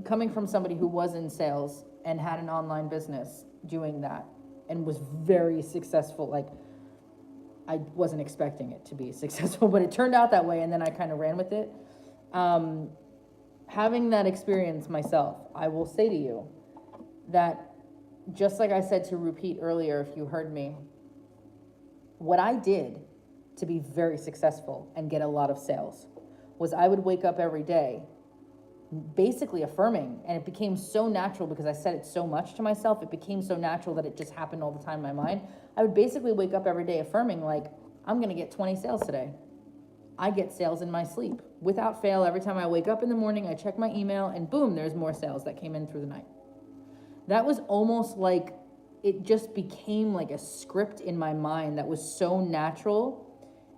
coming from somebody who was in sales and had an online business doing that and was very successful, like I wasn't expecting it to be successful, but it turned out that way, and then I kind of ran with it. Having that experience myself, I will say to you that, just like I said to repeat earlier, if you heard me, what I did to be very successful and get a lot of sales was I would wake up every day basically affirming, and it became so natural because I said it so much to myself. It became so natural that it just happened all the time in my mind. I would basically wake up every day affirming, like, I'm going to get 20 sales today. I get sales in my sleep without fail. Every time I wake up in the morning, I check my email and boom, there's more sales that came in through the night. That was almost like, it just became like a script in my mind that was so natural.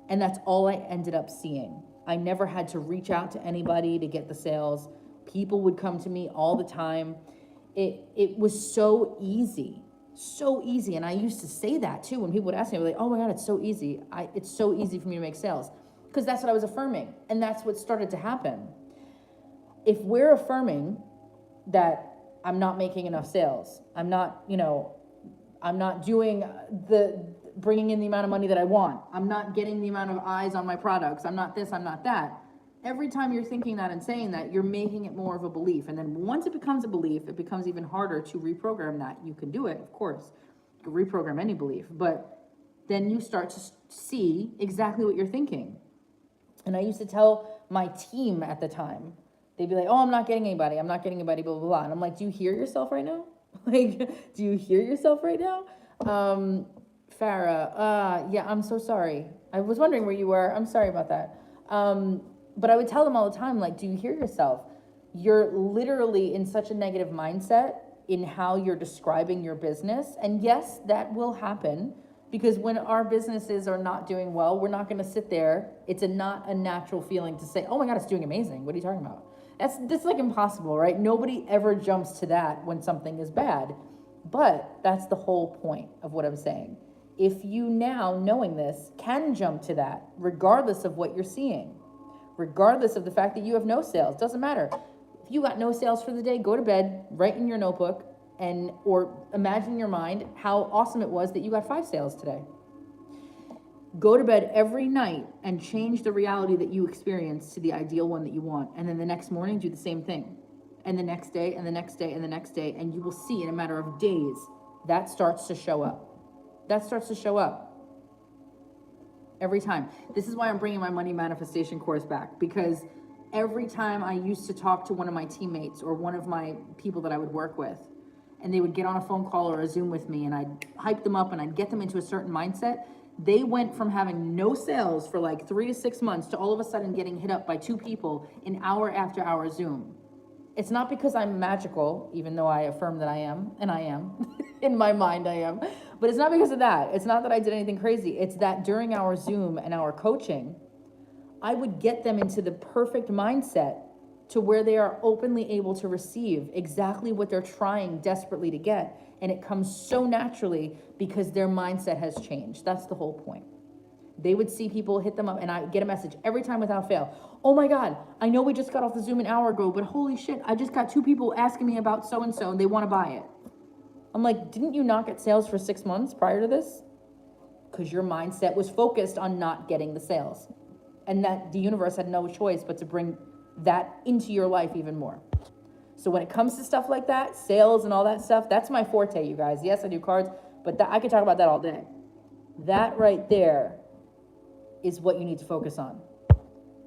And that's all I ended up seeing. I never had to reach out to anybody to get the sales. People would come to me all the time. It was so easy. So easy. And I used to say that too. When people would ask me, I was like, oh my God, it's so easy. It's so easy for me to make sales. Because that's what I was affirming. And that's what started to happen. If we're affirming that I'm not making enough sales, I'm not doing bringing in the amount of money that I want, I'm not getting the amount of eyes on my products, I'm not this, I'm not that. Every time you're thinking that and saying that, you're making it more of a belief. And then once it becomes a belief, it becomes even harder to reprogram that. You can do it, of course. You can reprogram any belief, but then you start to see exactly what you're thinking. And I used to tell my team at the time, they'd be like, oh, I'm not getting anybody, blah, blah, blah. And I'm like, do you hear yourself right now? Like, do you hear yourself right now? Pharah, yeah, I'm so sorry. I was wondering where you were. I'm sorry about that. But I would tell them all the time, like, do you hear yourself? You're literally in such a negative mindset in how you're describing your business. And yes, that will happen, because when our businesses are not doing well, we're not going to sit there. It's not a natural feeling to say, oh my God, it's doing amazing. What are you talking about? That's like impossible, right? Nobody ever jumps to that when something is bad. But that's the whole point of what I'm saying. If you now, knowing this, can jump to that, regardless of what you're seeing, regardless of the fact that you have no sales, doesn't matter. If you got no sales for the day, go to bed, write in your notebook, or imagine in your mind how awesome it was that you got 5 sales today. Go to bed every night and change the reality that you experience to the ideal one that you want. And then the next morning, do the same thing. And the next day, and the next day, and the next day. And you will see in a matter of days, that starts to show up. That starts to show up every time. This is why I'm bringing my money manifestation course back, because every time I used to talk to one of my teammates or one of my people that I would work with, and they would get on a phone call or a Zoom with me, and I'd hype them up and I'd get them into a certain mindset, they went from having no sales for like 3 to 6 months to all of a sudden getting hit up by 2 people in hour after hour Zoom. It's not because I'm magical, even though I affirm that I am, and I am. In my mind, I am. But it's not because of that. It's not that I did anything crazy. It's that during our Zoom and our coaching, I would get them into the perfect mindset to where they are openly able to receive exactly what they're trying desperately to get. And it comes so naturally because their mindset has changed. That's the whole point. They would see people, hit them up, and I get a message every time without fail. Oh my God, I know we just got off the Zoom an hour ago, but holy shit, I just got 2 people asking me about so-and-so and they want to buy it. I'm like, didn't you not get sales for 6 months prior to this? Because your mindset was focused on not getting the sales. And that the universe had no choice but to bring that into your life even more. So when it comes to stuff like that, sales and all that stuff, that's my forte, you guys. Yes, I do cards, but I could talk about that all day. That right there is what you need to focus on.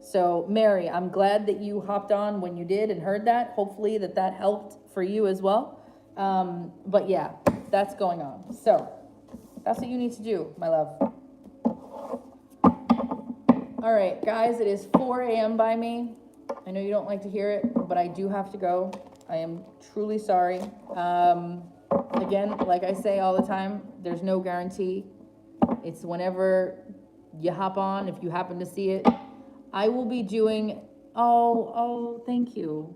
So Mary, I'm glad that you hopped on when you did and heard that. Hopefully that helped for you as well. But yeah, that's going on. So that's what you need to do, my love. All right, guys, it is 4 a.m. by me. I know you don't like to hear it, but I do have to go. I am truly sorry. Again, like I say all the time, there's no guarantee. It's whenever you hop on, if you happen to see it. I will be doing, thank you.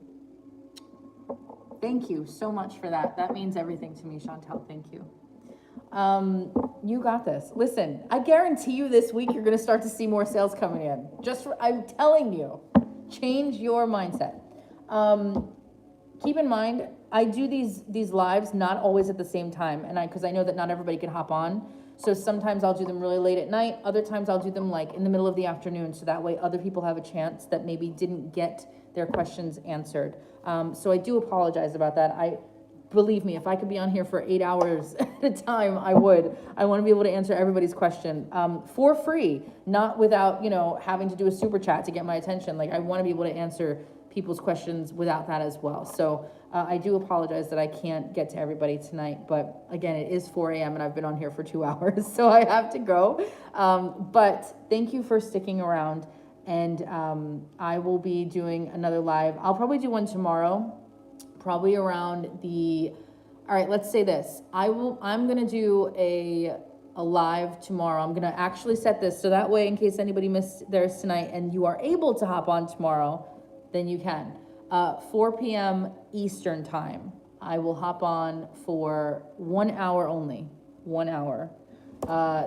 Thank you so much for that. That means everything to me, Chantel. Thank you. You got this. Listen, I guarantee you this week you're going to start to see more sales coming in. I'm telling you, change your mindset. Keep in mind, I do these lives not always at the same time, and because I know that not everybody can hop on. So sometimes I'll do them really late at night. Other times I'll do them like in the middle of the afternoon, so that way other people have a chance that maybe didn't get their questions answered. So I do apologize about that. Believe me, if I could be on here for 8 hours at a time, I would. I want to be able to answer everybody's question for free, not without, having to do a super chat to get my attention. Like, I want to be able to answer people's questions without that as well. So I do apologize that I can't get to everybody tonight, but again, it is 4 a.m. and I've been on here for 2 hours, so I have to go. But thank you for sticking around, and I will be doing another live. I'll probably do one tomorrow, probably around the, all right, let's say this. I'm gonna do a live tomorrow. I'm gonna actually set this so that way in case anybody missed theirs tonight and you are able to hop on tomorrow, then you can. 4 p.m. Eastern time. I will hop on for 1 hour only, 1 hour.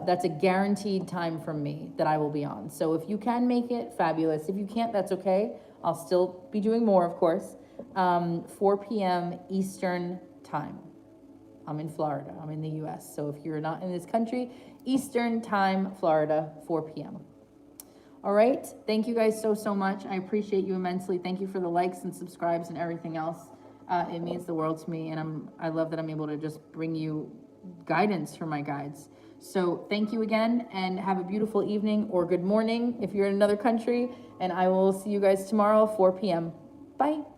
That's a guaranteed time from me that I will be on. So if you can make it, fabulous. If you can't, that's okay. I'll still be doing more, of course. 4 p.m. Eastern time. I'm in Florida. I'm in the U.S. So if you're not in this country, Eastern time, Florida, 4 p.m. All right. Thank you guys so much. I appreciate you immensely. Thank you for the likes and subscribes and everything else. It means the world to me, and I love that I'm able to just bring you guidance for my guides. So thank you again, and have a beautiful evening or good morning if you're in another country, and I will see you guys tomorrow, 4 p.m. Bye.